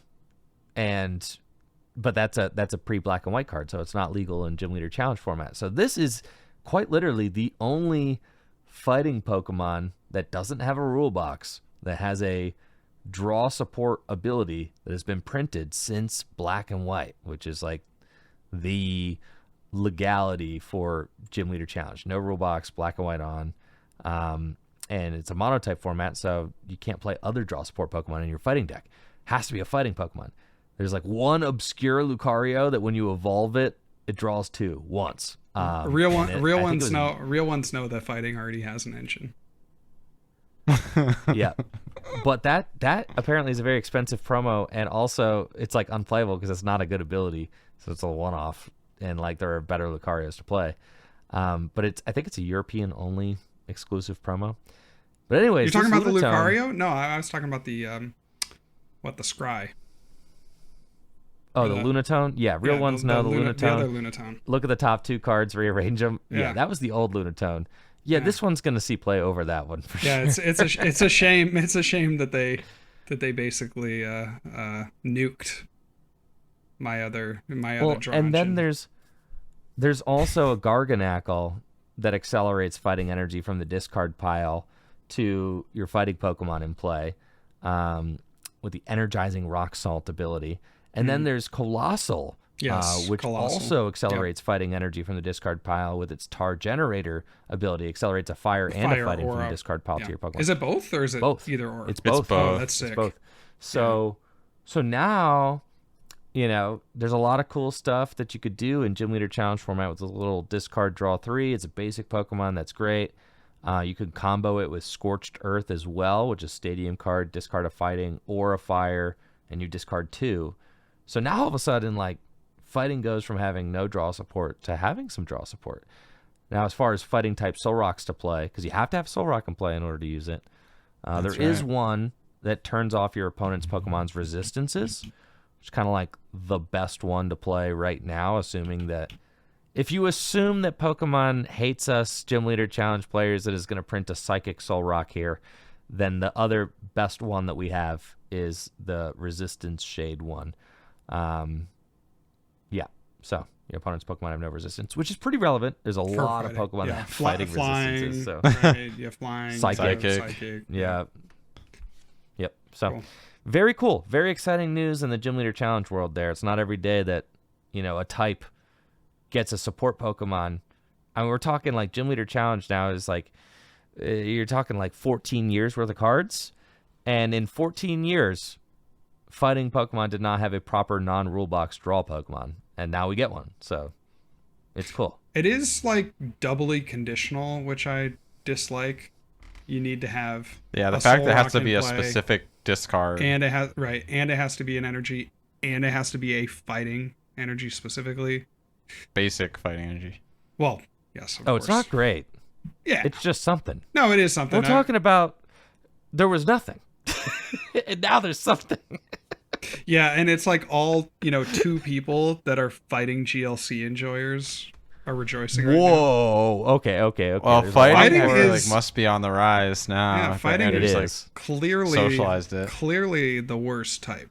that's a pre-black and white card, so it's not legal in Gym Leader Challenge format. So this is quite literally the only fighting Pokemon that doesn't have a rule box that has a draw support ability that has been printed since black and white, which is like the legality for Gym Leader Challenge. No rule box, black and white on, and it's a monotype format, so you can't play other draw support Pokemon in your fighting deck. Has to be a fighting Pokemon. There's like one obscure Lucario that when you evolve it, it draws 2 once. Real ones know that fighting already has an engine. Yeah, but that apparently is a very expensive promo, and also it's like unplayable because it's not a good ability, so it's a one-off, and like there are better Lucarios to play. But I think it's a European only exclusive promo. But anyways, you're talking about the Lucario? No, I was talking about the the Scry. Oh, the Lunatone? Yeah, real ones know the Lunatone. The other Lunatone. Look at the top 2 cards, rearrange them. Yeah, that was the old Lunatone. Yeah, this one's gonna see play over that one for sure. Yeah, it's a shame. It's a shame that they basically nuked my other draw. And then there's also a Garganacl that accelerates fighting energy from the discard pile to your fighting Pokemon in play, with the energizing Rock Salt ability. And then there's Colossal, which also accelerates fighting energy from the discard pile with its Tar Generator ability. Accelerates a fire and a fighting from the discard pile to your Pokemon. Is it both, or is it both? Either or? It's both. Oh, that's sick. It's both. So now, there's a lot of cool stuff that you could do in Gym Leader Challenge format with a little discard draw 3. It's a basic Pokemon that's great. You could combo it with Scorched Earth as well, which is stadium card, discard a fighting or a fire, and you discard 2. So now all of a sudden, like, fighting goes from having no draw support to having some draw support. Now, as far as fighting type Solrocks to play, because you have to have Solrock in play in order to use it, is one that turns off your opponent's Pokemon's resistances, which is kind of like the best one to play right now, assuming that if you assume that Pokemon hates us Gym Leader Challenge players that is going to print a Psychic Solrock here, then the other best one that we have is the Resistance Shade one. So your opponent's Pokemon have no resistance, which is pretty relevant. There's a lot of Pokemon that have fighting resistances. So right, you have flying, psychic. Yeah. Yep. So very cool. Very exciting news in the Gym Leader Challenge world there. It's not every day that, a type gets a support Pokemon. I mean, we're talking like Gym Leader Challenge now is like, you're talking like 14 years worth of cards. And in 14 years, fighting Pokemon did not have a proper non-rule box draw Pokemon, and now we get one, so it's cool. It is like doubly conditional, which I dislike. You need to have the fact that it has to be a specific discard, and it has to be an energy, and it has to be a fighting energy specifically. Basic fighting energy. Well, yes. Of course. It's not great. Yeah, it's just something. No, it is something. We're talking about there was nothing. And now there's something. Yeah, and it's like all 2 people that are fighting GLC enjoyers are rejoicing. Whoa! Right now. Okay. Well, fighting must be on the rise now. Yeah, fighting is like clearly socialized it. Clearly the worst type,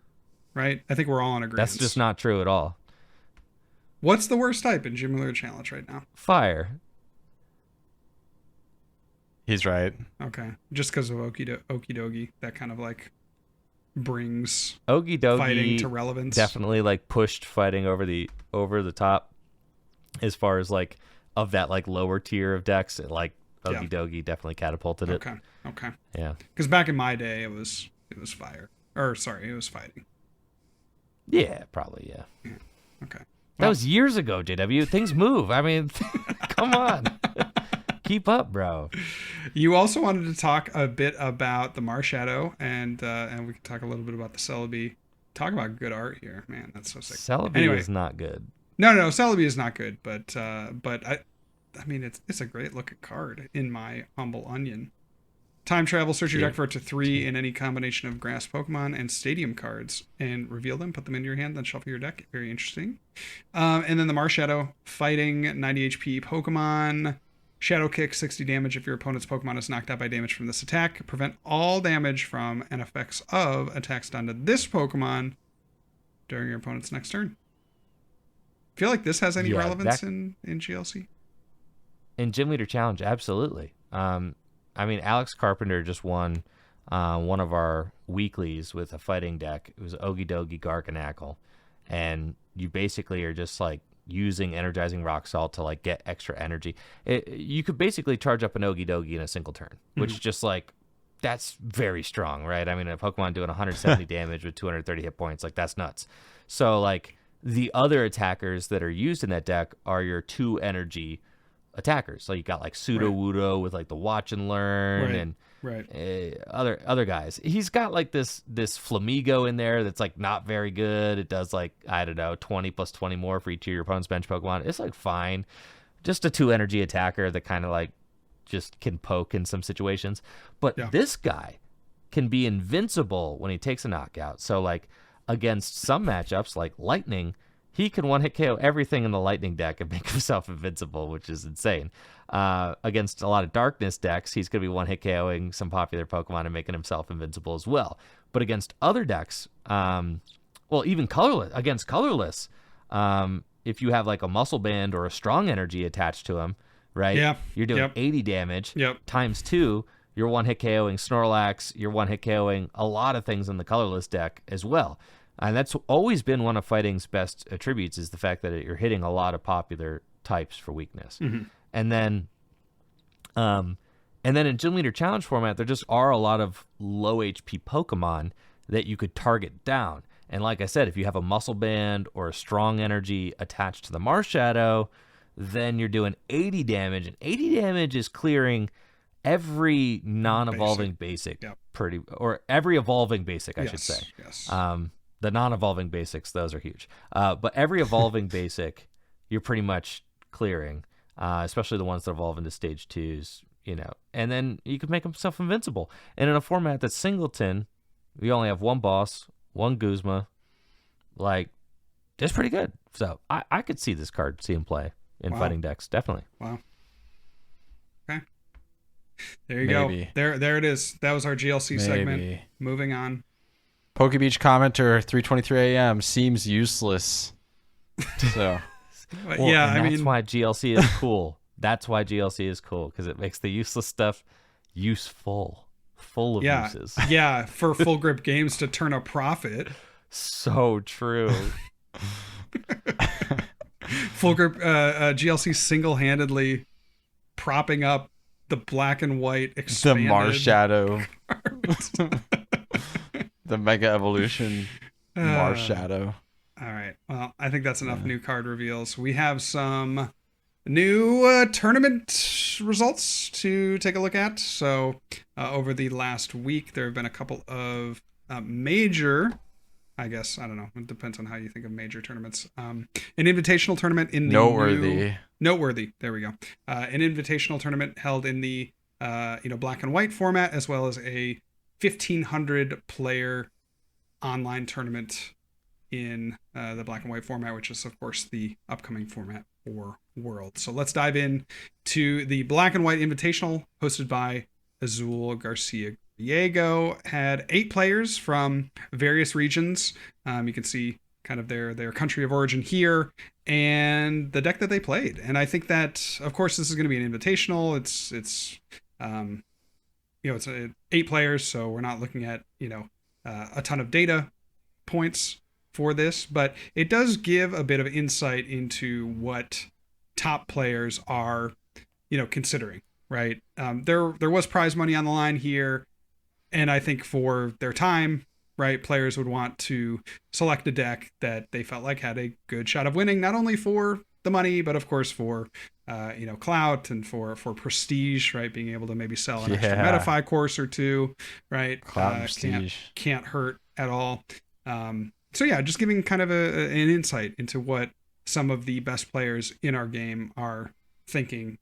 right? I think we're all in agreement. That's just not true at all. What's the worst type in Gym Leader Challenge right now? Fire. He's right. Okay, just because of Okidogi, that kind of like brings Okidogi fighting to relevance. Definitely like pushed fighting over the top, as far as like of that like lower tier of decks. Like Okidogi definitely catapulted it. Okay. Yeah. Because back in my day, it was fire. It was fighting. Yeah, probably. Yeah. Okay. That was years ago, JW. Things move. I mean, come on. Keep up, bro. You also wanted to talk a bit about the Marshadow, and we can talk a little bit about the Celebi. Talk about good art here, man. That's so sick. Celebi is not good. No, Celebi is not good, but I mean, it's a great looking card, in my humble onion. Time travel, search your deck for up to 3 in any combination of grass Pokemon and stadium cards and reveal them, put them into your hand, then shuffle your deck. Very interesting. And then the Marshadow, fighting 90 HP Pokemon. Shadow Kick, 60 damage if your opponent's Pokemon is knocked out by damage from this attack. Prevent all damage from and effects of attacks done to this Pokemon during your opponent's next turn. Feel like this has any relevance in GLC? In Gym Leader Challenge, absolutely. I mean, Alex Carpenter just won one of our weeklies with a fighting deck. It was Ogie Dogie Garganacl. And you basically are just like using Energizing Rock Salt to like get extra energy. You could basically charge up an Ogie Dogie in a single turn, which just like, that's very strong, right? I mean, a Pokemon doing 170 damage with 230 hit points, like that's nuts. So like the other attackers that are used in that deck are your 2 energy attackers. So you got like Sudowoodo with like the Watch and Learn and other guys. He's got like this Flamigo in there that's like not very good. It does like, I don't know, 20 plus 20 more for each of your opponent's bench Pokemon. It's like fine. Just a 2 energy attacker that kind of like just can poke in some situations. But this guy can be invincible when he takes a knockout. So like against some matchups like Lightning, he can one-hit KO everything in the Lightning deck and make himself invincible, which is insane. Against a lot of Darkness decks, he's going to be one-hit KOing some popular Pokemon and making himself invincible as well. But against other decks, even colorless, if you have like a Muscle Band or a Strong Energy attached to him, right? Yeah. You're doing 80 damage times 2. You're one-hit KOing Snorlax. You're one-hit KOing a lot of things in the colorless deck as well. And that's always been one of fighting's best attributes, is the fact that you're hitting a lot of popular types for weakness. And then in Gym Leader Challenge format, there just are a lot of low HP Pokemon that you could target down. And like I said, if you have a Muscle Band or a Strong Energy attached to the Marshadow, then you're doing 80 damage. And 80 damage is clearing every non-evolving basic or every evolving basic, I should say. Yes. The non-evolving basics, those are huge. But every evolving basic, you're pretty much clearing, especially the ones that evolve into stage 2s, and then you could make himself invincible. And in a format that's singleton, we only have 1 boss, 1 Guzma. Like, that's pretty good. So I could see this card seeing play in fighting decks, definitely. Wow. Okay. There you go. There it is. That was our GLC segment. Moving on. Pokebeach commenter 3:23 a.m. seems useless. So, that's why GLC is cool. That's why GLC is cool, because it makes the useless stuff useful, full of uses. Yeah, for Full Grip Games to turn a profit. So true. Full Grip GLC single-handedly propping up the black and white expanded the Marshadow. The Mega Evolution Marshadow. All right. Well, I think that's enough new card reveals. We have some new tournament results to take a look at. So over the last week, there have been a couple of major, I guess, I don't know. It depends on how you think of major tournaments. An invitational tournament in the Noteworthy. There we go. An invitational tournament held in the black and white format, as well as a 1,500 player online tournament in the black and white format, which is of course the upcoming format for World. So let's dive in to the black and white invitational hosted by Azul Garcia Diego. Had 8 players from various regions. You can see kind of their country of origin here and the deck that they played. And I think that, of course, this is going to be an invitational. It's 8 players, so we're not looking at a ton of data points for this, but it does give a bit of insight into what top players are considering, right? There was prize money on the line here, and I think for their time, right, players would want to select a deck that they felt like had a good shot of winning, not only for the money, but of course for clout and for prestige, right? Being able to maybe sell an extra Metafy course or 2, right? Clout prestige can't hurt at all. Just giving kind of an insight into what some of the best players in our game are thinking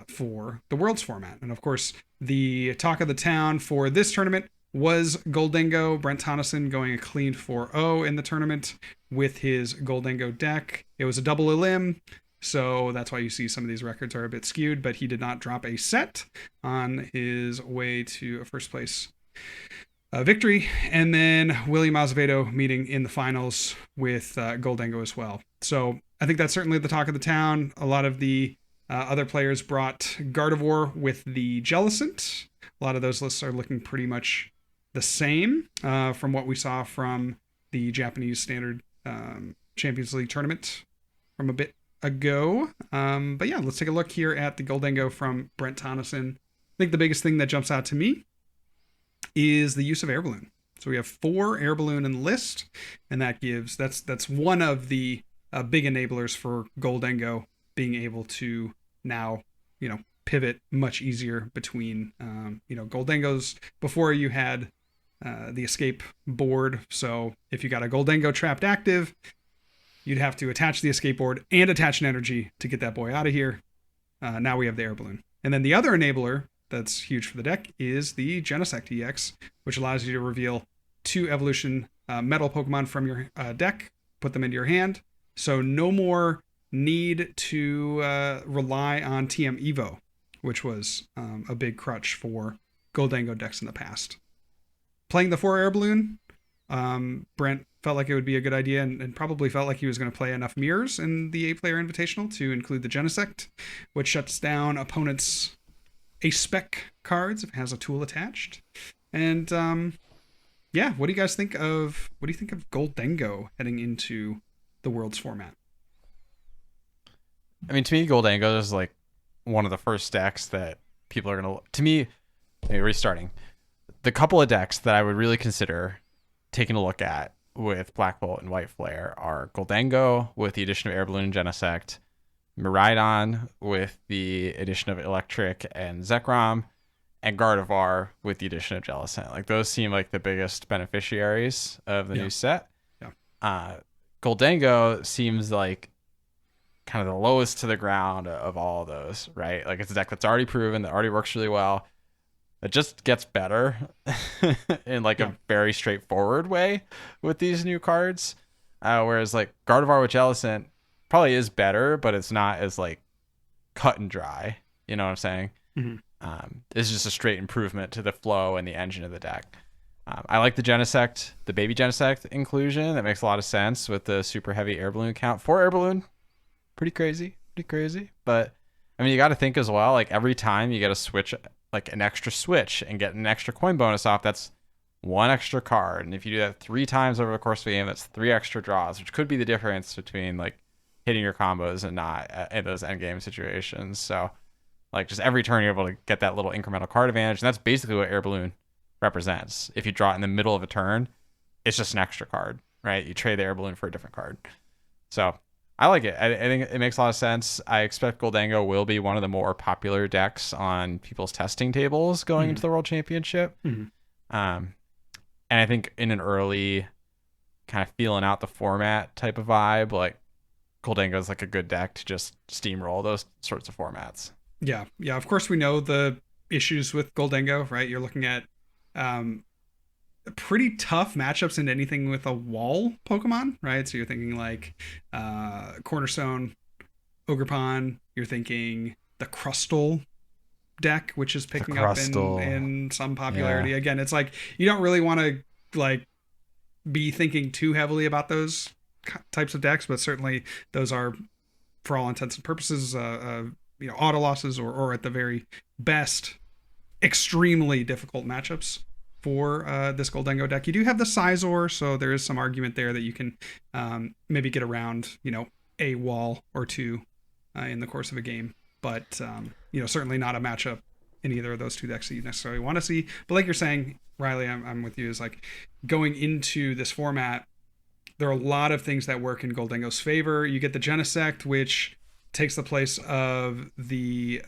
for the Worlds format. And of course, the talk of the town for this tournament was Goldengo. Brent Tonneson going a clean 4-0 in the tournament with his Goldengo deck. It was a double elim, so that's why you see some of these records are a bit skewed, but he did not drop a set on his way to a first place victory. And then William Azevedo meeting in the finals with Goldengo as well. So I think that's certainly the talk of the town. A lot of the other players brought Gardevoir with the Jellicent. A lot of those lists are looking pretty much the same from what we saw from the Japanese Standard Champions League tournament from a bit ago. But yeah, let's take a look here at the Goldengo from Brent Tonneson. I think the biggest thing that jumps out to me is the use of Air Balloon. So we have 4 Air Balloon in the list, and that's one of the big enablers for Goldengo being able to now, pivot much easier between, Goldengos. Before you had the escape board. So if you got a Goldengo trapped active, you'd have to attach the escape board and attach an energy to get that boy out of here. Now we have the Air Balloon. And then the other enabler that's huge for the deck is the Genesect EX, which allows you to reveal 2 evolution metal Pokemon from your deck, put them into your hand. So no more need to rely on TM Evo, which was a big crutch for Goldengo decks in the past. Playing the 4 Air Balloon, Brent felt like it would be a good idea and probably felt like he was going to play enough mirrors in the 8-player Invitational to include the Genesect, which shuts down opponents' A-Spec cards if it has a tool attached. And what do you guys think of Goldengo heading into the Worlds format? I mean, to me, Goldengo is like one of the first decks that people are going to... To me, restarting, the couple of decks that I would really consider taking a look at with Black Bolt and White Flare are Goldengo with the addition of Air Balloon and Genesect, Miraidon with the addition of Electric and Zekrom, and Gardevoir with the addition of Jellicent. Like, those seem like the biggest beneficiaries of the new set. Yeah. Goldengo seems like kind of the lowest to the ground of all of those, right? Like, it's a deck that's already proven, that already works really well. It just gets better in like a very straightforward way with these new cards. Whereas like Gardevoir with Jellicent probably is better, but it's not as like cut and dry. You know what I'm saying? Mm-hmm. It's just a straight improvement to the flow and the engine of the deck. I like the Genesect, the baby Genesect inclusion. That makes a lot of sense with the super heavy Air Balloon count. 4 Air Balloon, pretty crazy. But I mean, you got to think as well, like every time you get a switch, like an extra switch and get an extra coin bonus off, that's 1 extra card. And if you do that 3 times over the course of the game, that's 3 extra draws, which could be the difference between like hitting your combos and not in those end game situations. So like just every turn you're able to get that little incremental card advantage. And that's basically what Air Balloon represents. If you draw it in the middle of a turn, it's just an extra card, right? You trade the Air Balloon for a different card. So I like it. I think it makes a lot of sense. I expect Goldengo will be one of the more popular decks on people's testing tables going into the World Championship. Mm-hmm. And I think in an early kind of feeling out the format type of vibe, like Goldengo is like a good deck to just steamroll those sorts of formats. Yeah. Of course, we know the issues with Goldengo, right? You're looking at pretty tough matchups into anything with a wall Pokemon, right? So you're thinking like Cornerstone, Ogerpon. You're thinking the Crustle deck, which is picking up in some popularity. Yeah. Again, it's like you don't really want to like be thinking too heavily about those types of decks, but certainly those are, for all intents and purposes, auto losses or at the very best, extremely difficult matchups for this Goldengo deck. You do have the Sizor, so there is some argument there that you can maybe get around, a wall or two in the course of a game. But, certainly not a matchup in either of those 2 decks that you necessarily want to see. But like you're saying, Riley, I'm with you, is like going into this format, there are a lot of things that work in Goldengo's favor. You get the Genesect, which takes the place of the...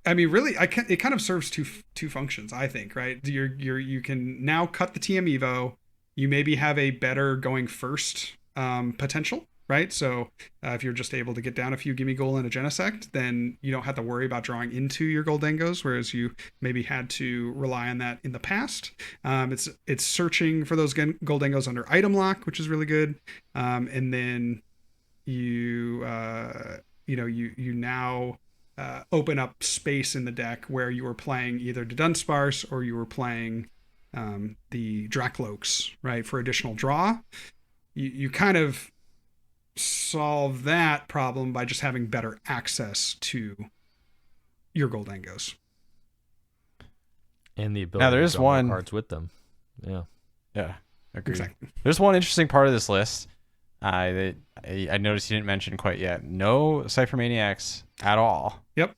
it kind of serves two functions, I think, right? You can now cut the TM Evo. You maybe have a better going first potential, right? So if you're just able to get down a few Gimme Goal and a Genesect, then you don't have to worry about drawing into your Goldengos, whereas you maybe had to rely on that in the past. It's searching for those Goldengos under item lock, which is really good. And then you now open up space in the deck where you were playing either the Dunsparce or you were playing the Drakloaks, right, for additional draw. You kind of solve that problem by just having better access to your Goldengos. And the ability Now, there to is draw more one cards with them. Yeah. Yeah, agreed. Exactly. There's one interesting part of this list that I noticed you didn't mention quite yet. No Cypher Maniacs at all. Yep,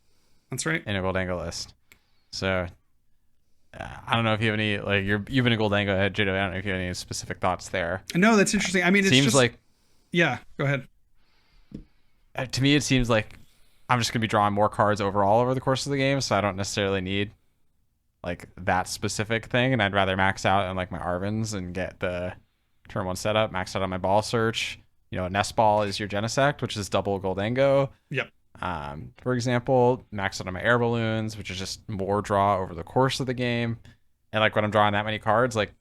that's right. In a Goldango list. So I don't know if you have any, like, you've been a Goldango head, JW. I don't know if you have any specific thoughts there. No, that's interesting. I mean, it seems just like, yeah, go ahead. To me, it seems like I'm just gonna be drawing more cards overall over the course of the game, so I don't necessarily need like that specific thing, and I'd rather max out on like my Arvins and get the turn 1 setup, max out on my ball search. You know, a Nest Ball is your Genesect, which is double Goldango. Yep. For example, max out on my Air Balloons, which is just more draw over the course of the game. And like when I'm drawing that many cards, like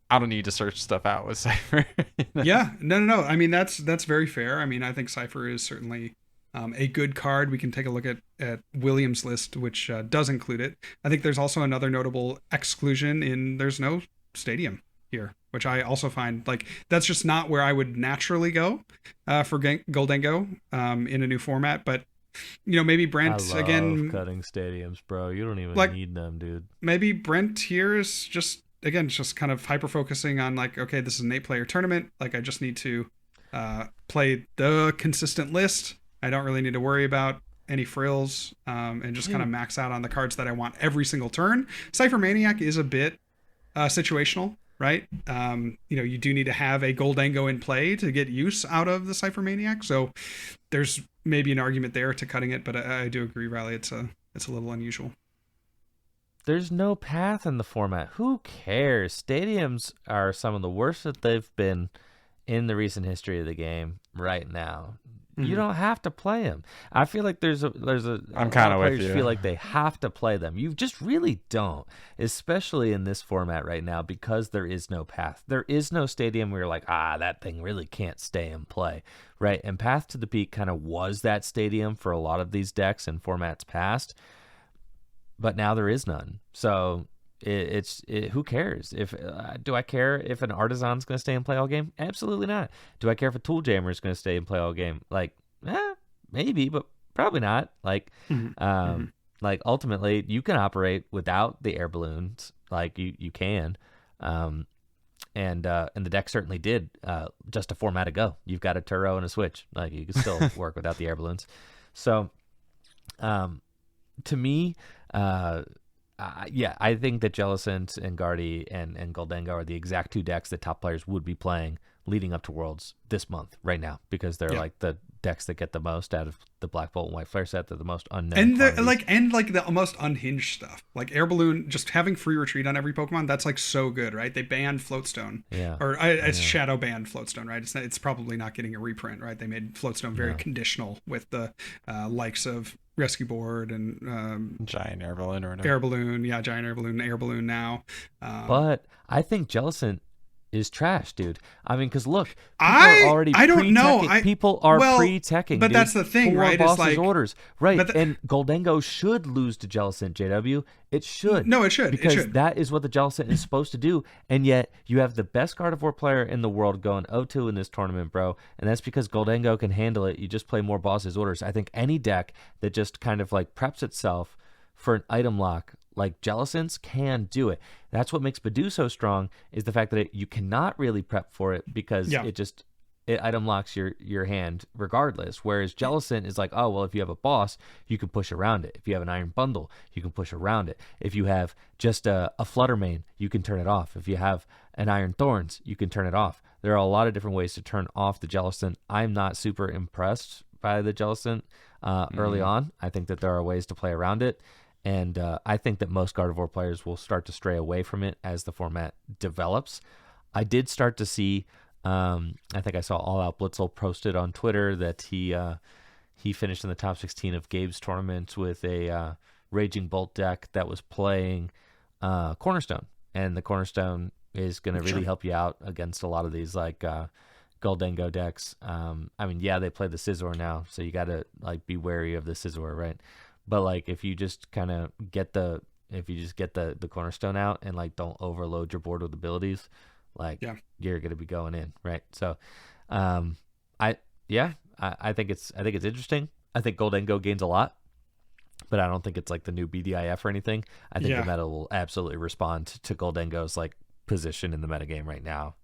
I don't need to search stuff out with Cypher. You know? Yeah, no. I mean, that's very fair. I mean, I think Cypher is certainly a good card. We can take a look at Williams' list, which does include it. I think there's also another notable exclusion in there's no Stadium here, which I also find like that's just not where I would naturally go for Goldango in a new format. But you know, maybe Brent I love again cutting stadiums, bro. You don't even like, need them, dude. Maybe Brent here is just kind of hyper focusing on like, okay, this is an 8-player tournament. Like I just need to play the consistent list. I don't really need to worry about any frills and just kind of max out on the cards that I want every single turn. Cypher Maniac is a bit situational, right? You know, you do need to have a Goldango in play to get use out of the Cypher Maniac. So there's maybe an argument there to cutting it, but I do agree, Riley. It's a little unusual. There's no path in the format. Who cares? Stadiums are some of the worst that they've been in the recent history of the game right now. You don't have to play them. I feel like there's a I'm kind of with you. Feel like they have to play them. You just really don't, especially in this format right now because there is no path. There is no stadium where you're like, that thing really can't stay in play, right? And Path to the Peak kind of was that stadium for a lot of these decks in formats past, but now there is none. So it's who cares? If do I care if an Artisan's going to stay and play all game? Absolutely not. Do I care if a Tool Jammer is going to stay and play all game? Like, maybe, but probably not. Like, like ultimately, you can operate without the air balloons. Like you can, and the deck certainly did. Just a format ago, you've got a Turo and a Switch. Like you can still work without the air balloons. So, to me, I think that Jellicent and Guardy and Goldango are the exact two decks that top players would be playing leading up to Worlds this month right now because they're like the decks that get the most out of the Black Bolt and White Flare set. They're the most unknown. And the most unhinged stuff. Like Air Balloon, just having free retreat on every Pokemon, that's like so good, right? They banned Floatstone. Yeah. Or it's shadow banned Floatstone, right? It's probably not getting a reprint, right? They made Floatstone very conditional with the likes of Rescue Board and Giant Air Balloon or whatever. Air Balloon, yeah, Giant Air Balloon now. But I think Jellicent is trash, dude. I mean, because look, I don't know. People are pre-teching, but dude, that's the thing, for right? Boss's It's like orders, right? And Goldango should lose to Jellicent, JW. It should. No, it should. Because that is what the Jellicent is supposed to do. And yet, you have the best Gardevoir player in the world going 0-2 in this tournament, bro. And that's because Goldango can handle it. You just play more Boss's orders. I think any deck that just kind of like preps itself for an item lock like Jellicent's can do it. That's what makes Badoo so strong is the fact that you cannot really prep for it because it item locks your hand regardless. Whereas Jellicent is like, oh, well, if you have a boss, you can push around it. If you have an Iron Bundle, you can push around it. If you have just a Flutter Mane, you can turn it off. If you have an Iron Thorns, you can turn it off. There are a lot of different ways to turn off the Jellicent. I'm not super impressed by the Jellicent early on. I think that there are ways to play around it. And I think that most Gardevoir players will start to stray away from it as the format develops. I did start to see I think I saw All Out Blitzel posted on Twitter that he finished in the top 16 of Gabe's tournament with a Raging Bolt deck that was playing Cornerstone, and the Cornerstone is going to really help you out against a lot of these like Goldengo decks. I mean, yeah, they play the Scizor now, so you got to like be wary of the Scizor, right? But like if you just kind of get the Cornerstone out and like don't overload your board with abilities, like you're going to be going in, right? So I think it's interesting. I think Goldengo gains a lot, but I don't think it's like the new BDIF or anything. I think the meta will absolutely respond to Goldengo's like position in the metagame right now.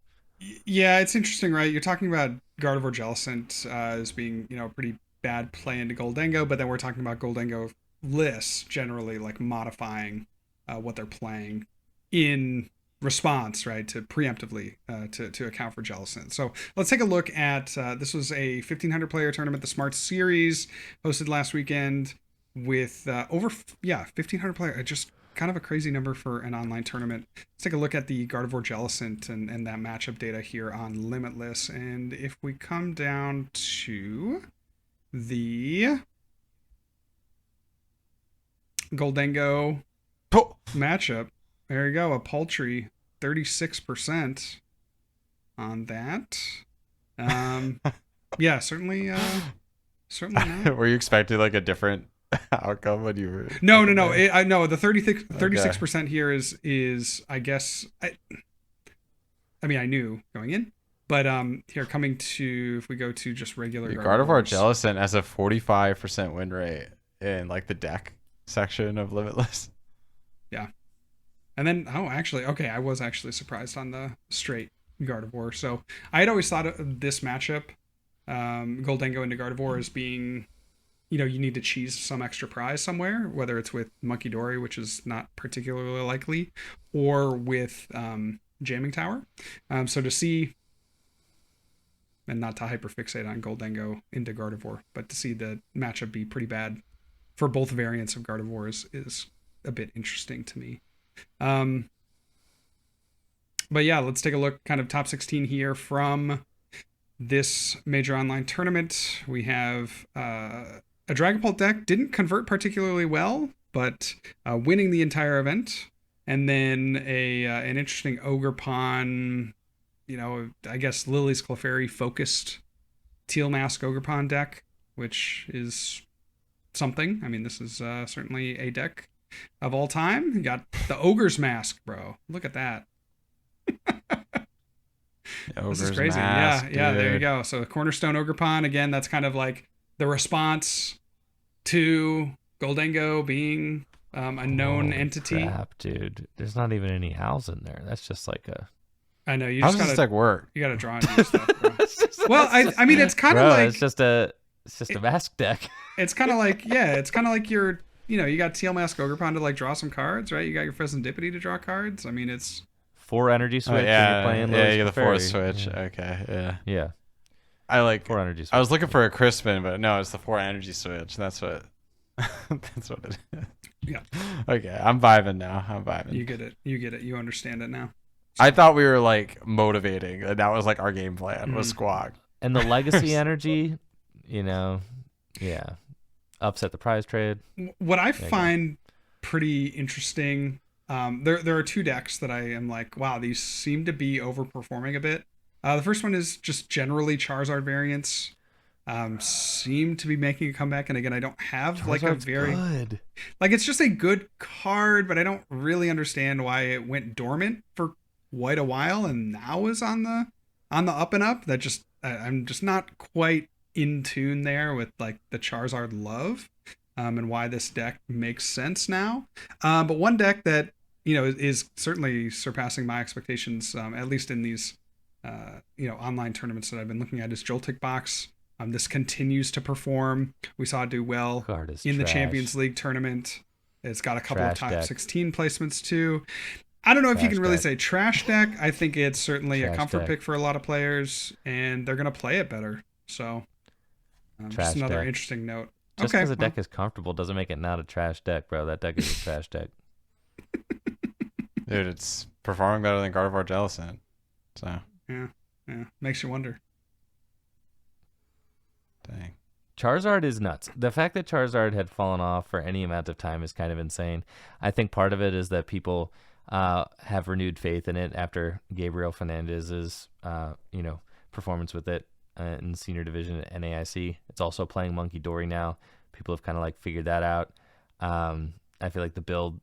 Yeah, it's interesting, right? You're talking about Gardevoir Jellicent as being, a pretty bad play into Goldengo, but then we're talking about Goldengo lists generally like modifying what they're playing in response, right, to preemptively to account for Jellicent. So let's take a look at this was a 1,500 player tournament, the Smart Series, hosted last weekend with over 1,500 players. Just kind of a crazy number for an online tournament. Let's take a look at the Gardevoir Jellicent and that matchup data here on Limitless. And if we come down to the Goldengo matchup, there you go, a paltry 36% on that. Yeah, certainly not. Were you expecting like a different outcome when you were? No. I know the 36% here is I guess I mean I knew going in, but here coming to, if we go to just regular Gardevoir Jellicent has a 45% win rate in like the deck section of Limitless. Yeah. And then, I was actually surprised on the straight Gardevoir. So I had always thought of this matchup, Goldengo into Gardevoir, as being, you need to cheese some extra prize somewhere, whether it's with Monkey Dory, which is not particularly likely, or with Jamming Tower. So to see, and not to hyperfixate on Goldengo into Gardevoir, but to see the matchup be pretty bad for both variants of Gardevoir is a bit interesting to me. But yeah, let's take a look kind of top 16 here from this major online tournament. We have a Dragapult deck, didn't convert particularly well, but winning the entire event. And then an interesting Ogerpon, I guess Lily's Clefairy focused Teal Mask Ogerpon deck, which is something. I mean, this is certainly a deck of all time. You got the Ogre's Mask, bro. Look at that. This is crazy. Mask, yeah, there you go. So Cornerstone Ogerpon, again, that's kind of like the response to Goldengo being a known entity. Crap, dude. There's not even any owls in there. That's just like a... I know, you How just does this gotta deck work? You gotta draw into your stuff, bro. Well, I mean, it's kind of like it's just a mask deck. It's kind of like you're, you got Teal Mask Ogerpon to like draw some cards, right? You got your Pheasantipity to draw cards. I mean, it's 4 energy switch. Oh, yeah, and you're playing you get the 4 switch. Yeah. Okay, Yeah. I like 4 energy switch. I was looking for a Crispin, but no, it's the 4 energy switch. That's what it is. Yeah. Okay, I'm vibing now. You get it. You understand it now. I thought we were like motivating, and that was like our game plan was Squawk. And the legacy energy, upset the prize trade. What I find pretty interesting, there are 2 decks that I am like, wow, these seem to be overperforming a bit. The first one is just generally Charizard variants seem to be making a comeback, and again, I don't have Charizard's like a very good. Like, it's just a good card, but I don't really understand why it went dormant for quite a while and now is on the up and up. That just I'm just not quite in tune there with like the Charizard love, and why this deck makes sense now. But one deck that is certainly surpassing my expectations, at least in these online tournaments that I've been looking at, is Joltik Box. This continues to perform. We saw it do well in the Champions League tournament. It's got a couple of top 16 placements too. I don't know if you can really say trash deck. I think it's certainly a comfort pick for a lot of players, and they're going to play it better. So, just another interesting note. Just because a deck is comfortable doesn't make it not a trash deck, bro. That deck is a trash deck. Dude, it's performing better than Gardevoir Jellicent. So yeah. Yeah, makes you wonder. Dang. Charizard is nuts. The fact that Charizard had fallen off for any amount of time is kind of insane. I think part of it is that people have renewed faith in it after Gabriel Fernandez's performance with it in the senior division at NAIC. It's also playing Monkey Dory now. People have kind of like figured that out. I feel like the build,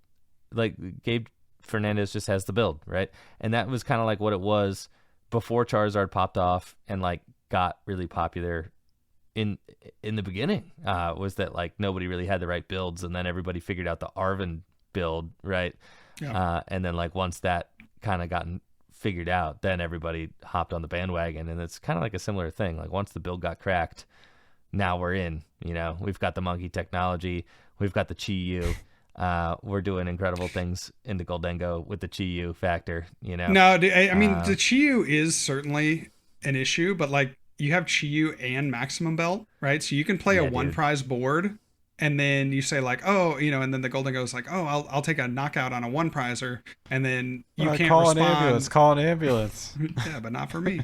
like Gabe Fernandez just has the build, right? And that was kind of like what it was before Charizard popped off and like got really popular in the beginning, was that like nobody really had the right builds, and then everybody figured out the Arven build, right? Yeah. And then like once that kind of gotten figured out, then everybody hopped on the bandwagon, and it's kind of like a similar thing. Like once the build got cracked, now we're in. We've got the monkey technology, we've got the Chi-Yu. We're doing incredible things in the Goldengo with the Chi-Yu factor. No, I mean the Chi-Yu is certainly an issue, but like you have Chi-Yu and Maximum Belt, right? So you can play a one prize board, and then you say like, oh, and then the Goldengo is like, oh, I'll take a knockout on a one prizer, and then you can't call respond. An ambulance. Call an ambulance. Yeah, but not for me.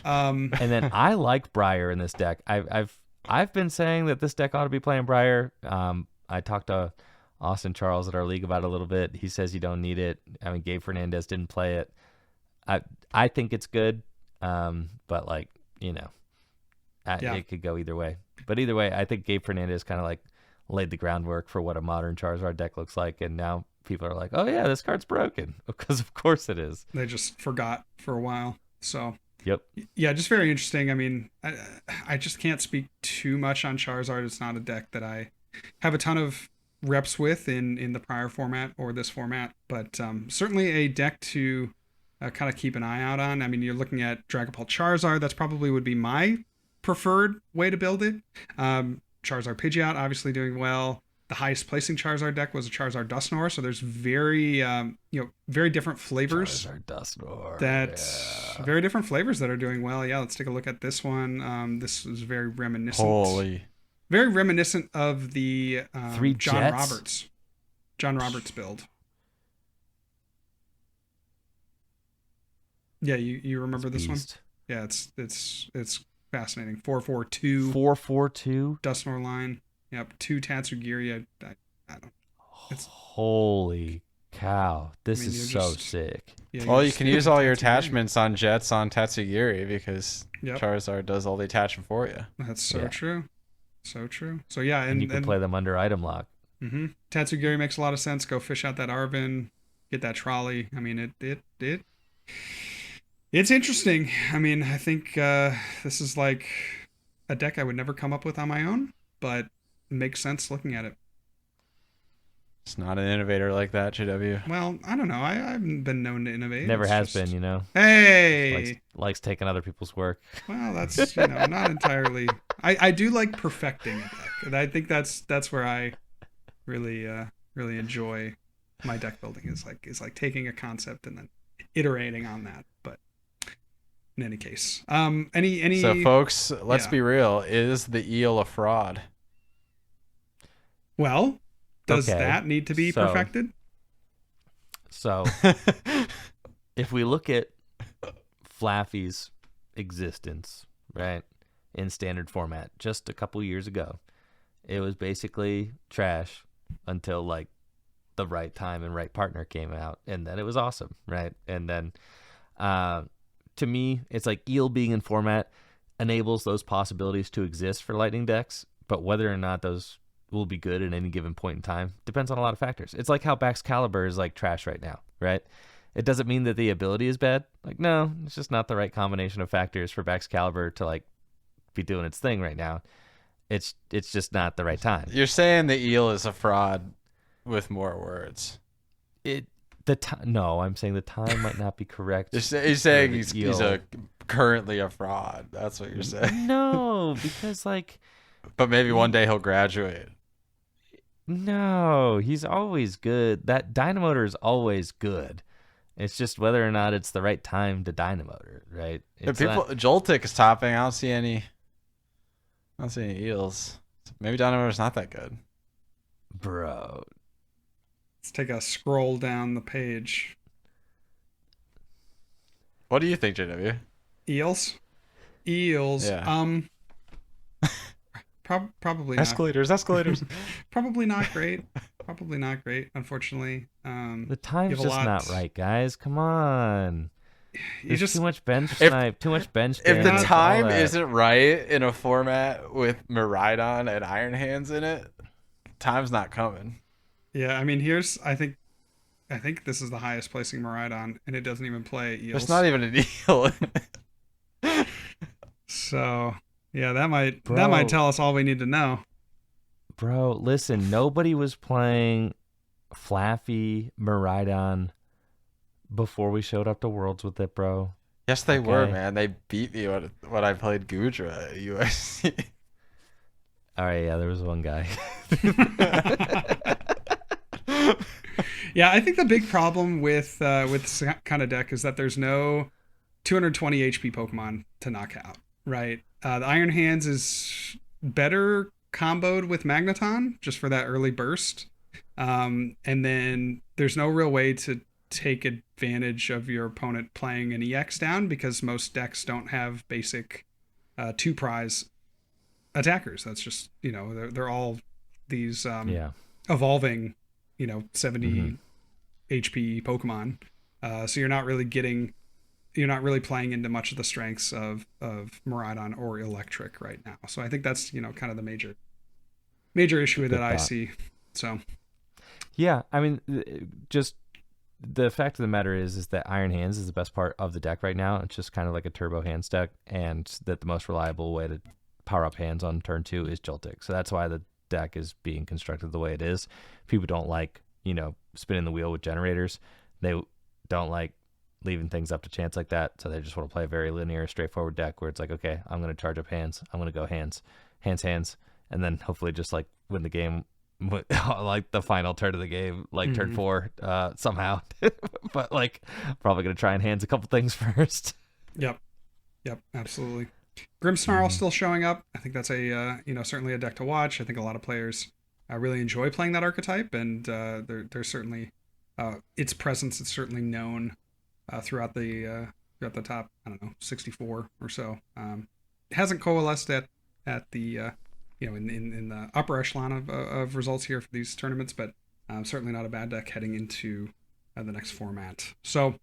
And then I like Briar in this deck. I've been saying that this deck ought to be playing Briar. I talked to Austin Charles at our league about it a little bit. He says you don't need it. I mean, Gabe Fernandez didn't play it. I think it's good, but like it could go either way. But either way, I think Gabe Fernandez kind of like laid the groundwork for what a modern Charizard deck looks like, and now people are like, oh yeah, this card's broken, because of course it is. They just forgot for a while. So yep. Yeah, just very interesting. I mean, I just can't speak too much on Charizard. It's not a deck that I have a ton of reps with in the prior format or this format, but certainly a deck to kind of keep an eye out on. I mean, you're looking at Dragon Ball Charizard. That's probably would be my preferred way to build it. Charizard Pidgeot obviously doing well. The highest placing Charizard deck was a Charizard Dusknoir, so there's very very different flavors. Charizard Dusknoir. Very different flavors that are doing well. Yeah, let's take a look at this one. This is very reminiscent. Very reminiscent of the John Roberts build. Yeah, you remember this one? Yeah, it's fascinating. 442. 442. Dusknoir line. Yep. 2 Tatsugiri. I don't. Holy cow! This is so sick. Yeah, well, you can use all your attachments on Jets on Tatsugiri because Charizard does all the attachment for you. That's so true. So true. So yeah, and you can play them under item lock. Mm-hmm. Tatsugiri makes a lot of sense. Go fish out that Arven, get that trolley. I mean, it's interesting. I mean, I think this is like a deck I would never come up with on my own, but it makes sense looking at it. It's not an innovator like that, JW. Well, I don't know. I haven't been known to innovate. Never has been, Hey! Likes taking other people's work. Well, that's, not entirely. I do like perfecting a deck. And I think that's where I really enjoy my deck building is like taking a concept and then iterating on that. But in any case, any. So, folks, let's be real. Is the eel a fraud? Well, does that need to be perfected? So, if we look at Flaffy's existence, right, in standard format, just a couple years ago, it was basically trash until like the right time and right partner came out, and then it was awesome, right? And then, to me, it's like eel being in format enables those possibilities to exist for Lightning decks, but whether or not those will be good at any given point in time depends on a lot of factors. It's like how Baxcalibur is like trash right now, right? It doesn't mean that the ability is bad. Like, no, it's just not the right combination of factors for Baxcalibur to like be doing its thing right now. It's just not the right time. You're saying the eel is a fraud with more words. No, I'm saying the time might not be correct. You're saying he's currently a fraud. That's what you're saying. No, because like. But maybe one day he'll graduate. No, he's always good. That Dynamotor is always good. It's just whether or not it's the right time to Dynamotor, right? Joltik is topping. I don't see any eels. Maybe Dynamotor's not that good. Bro. Let's take a scroll down the page. What do you think, JW? Eels. Yeah. Probably not. Escalators. Probably not great. Unfortunately, The time's just not right, guys. Come on. There's too much bench snipe, too much bench If damage. the time isn't right in a format with Miraidon and Iron Hands in it, time's not coming. Yeah, I mean, I think this is the highest placing Miraidon, and it doesn't even play Eels. There's not even an eel. So yeah, that might tell us all we need to know. Bro, listen, nobody was playing Flaffy Miraidon before we showed up to Worlds with it, bro. Yes, they were, man. They beat me when I played Gudra at USC. All right, yeah, there was one guy. Yeah, I think the big problem with this kind of deck is that there's no 220 HP Pokemon to knock out, right? The Iron Hands is better comboed with Magneton just for that early burst. And then there's no real way to take advantage of your opponent playing an EX down because most decks don't have basic 2-prize attackers. That's just, they're all these evolving, 70 HP Pokemon. So you're not really playing into much of the strengths of Miraidon or Electric right now. So I think that's, kind of the major issue that I see. So yeah, I mean, just the fact of the matter is that Iron Hands is the best part of the deck right now. It's just kind of like a turbo hands deck, and that the most reliable way to power up hands on turn 2 is Joltik. So that's why the deck is being constructed the way it is. People don't like, spinning the wheel with generators. They don't like leaving things up to chance like that. So they just want to play a very linear, straightforward deck where it's like, okay, I'm going to charge up hands. I'm going to go hands, and then hopefully just like win the game, like the final turn of the game, like turn 4 somehow. But like probably going to try and hands a couple things first. Yep, absolutely. Grimmsnarl still showing up. I think that's a certainly a deck to watch. I think a lot of players really enjoy playing that archetype, and there's certainly its presence is certainly known throughout the top, I don't know, 64 or so. It hasn't coalesced at the in the upper echelon of results here for these tournaments, but certainly not a bad deck heading into the next format. So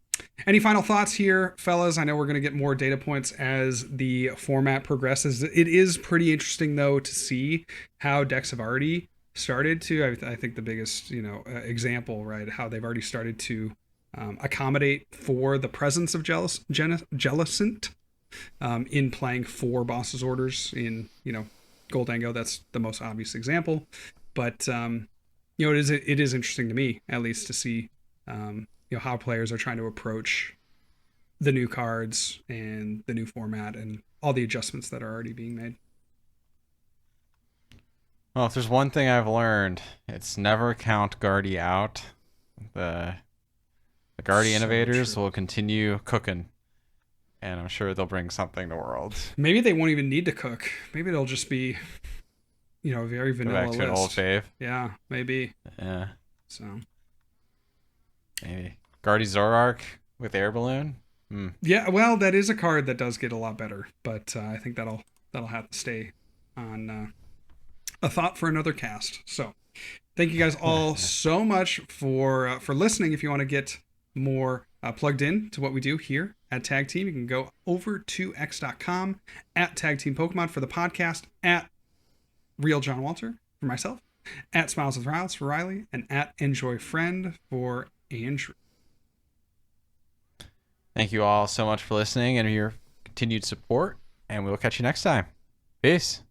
any final thoughts here, fellas? I know we're going to get more data points as the format progresses. It is pretty interesting, though, to see how decks have already started to, I think the biggest, example, right, how they've already started to accommodate for the presence of Jellicent in playing 4 Boss's Orders in, Goldango. That's the most obvious example. But, it is interesting to me, at least, to see how players are trying to approach the new cards and the new format and all the adjustments that are already being made. Well, if there's one thing I've learned, it's never count Guardy out. The Guardy innovators will continue cooking, and I'm sure they'll bring something to Worlds. Maybe they won't even need to cook. Maybe they'll just be, a very vanilla Go back to list. an old fave. Yeah, maybe. Yeah. So maybe Guardy Zoroark with Air Balloon. Yeah, well, that is a card that does get a lot better, but I think that'll have to stay on a thought for another cast. So thank you guys all so much for listening. If you want to get more plugged in to what we do here at Tag Team, you can go over to x.com at Tag Team Pokemon for the podcast, at Real John Walter for myself, at Smiles with Riles for Riley, and at Enjoy Friend for Andrew. Thank you all so much for listening and your continued support, and we will catch you next time. Peace.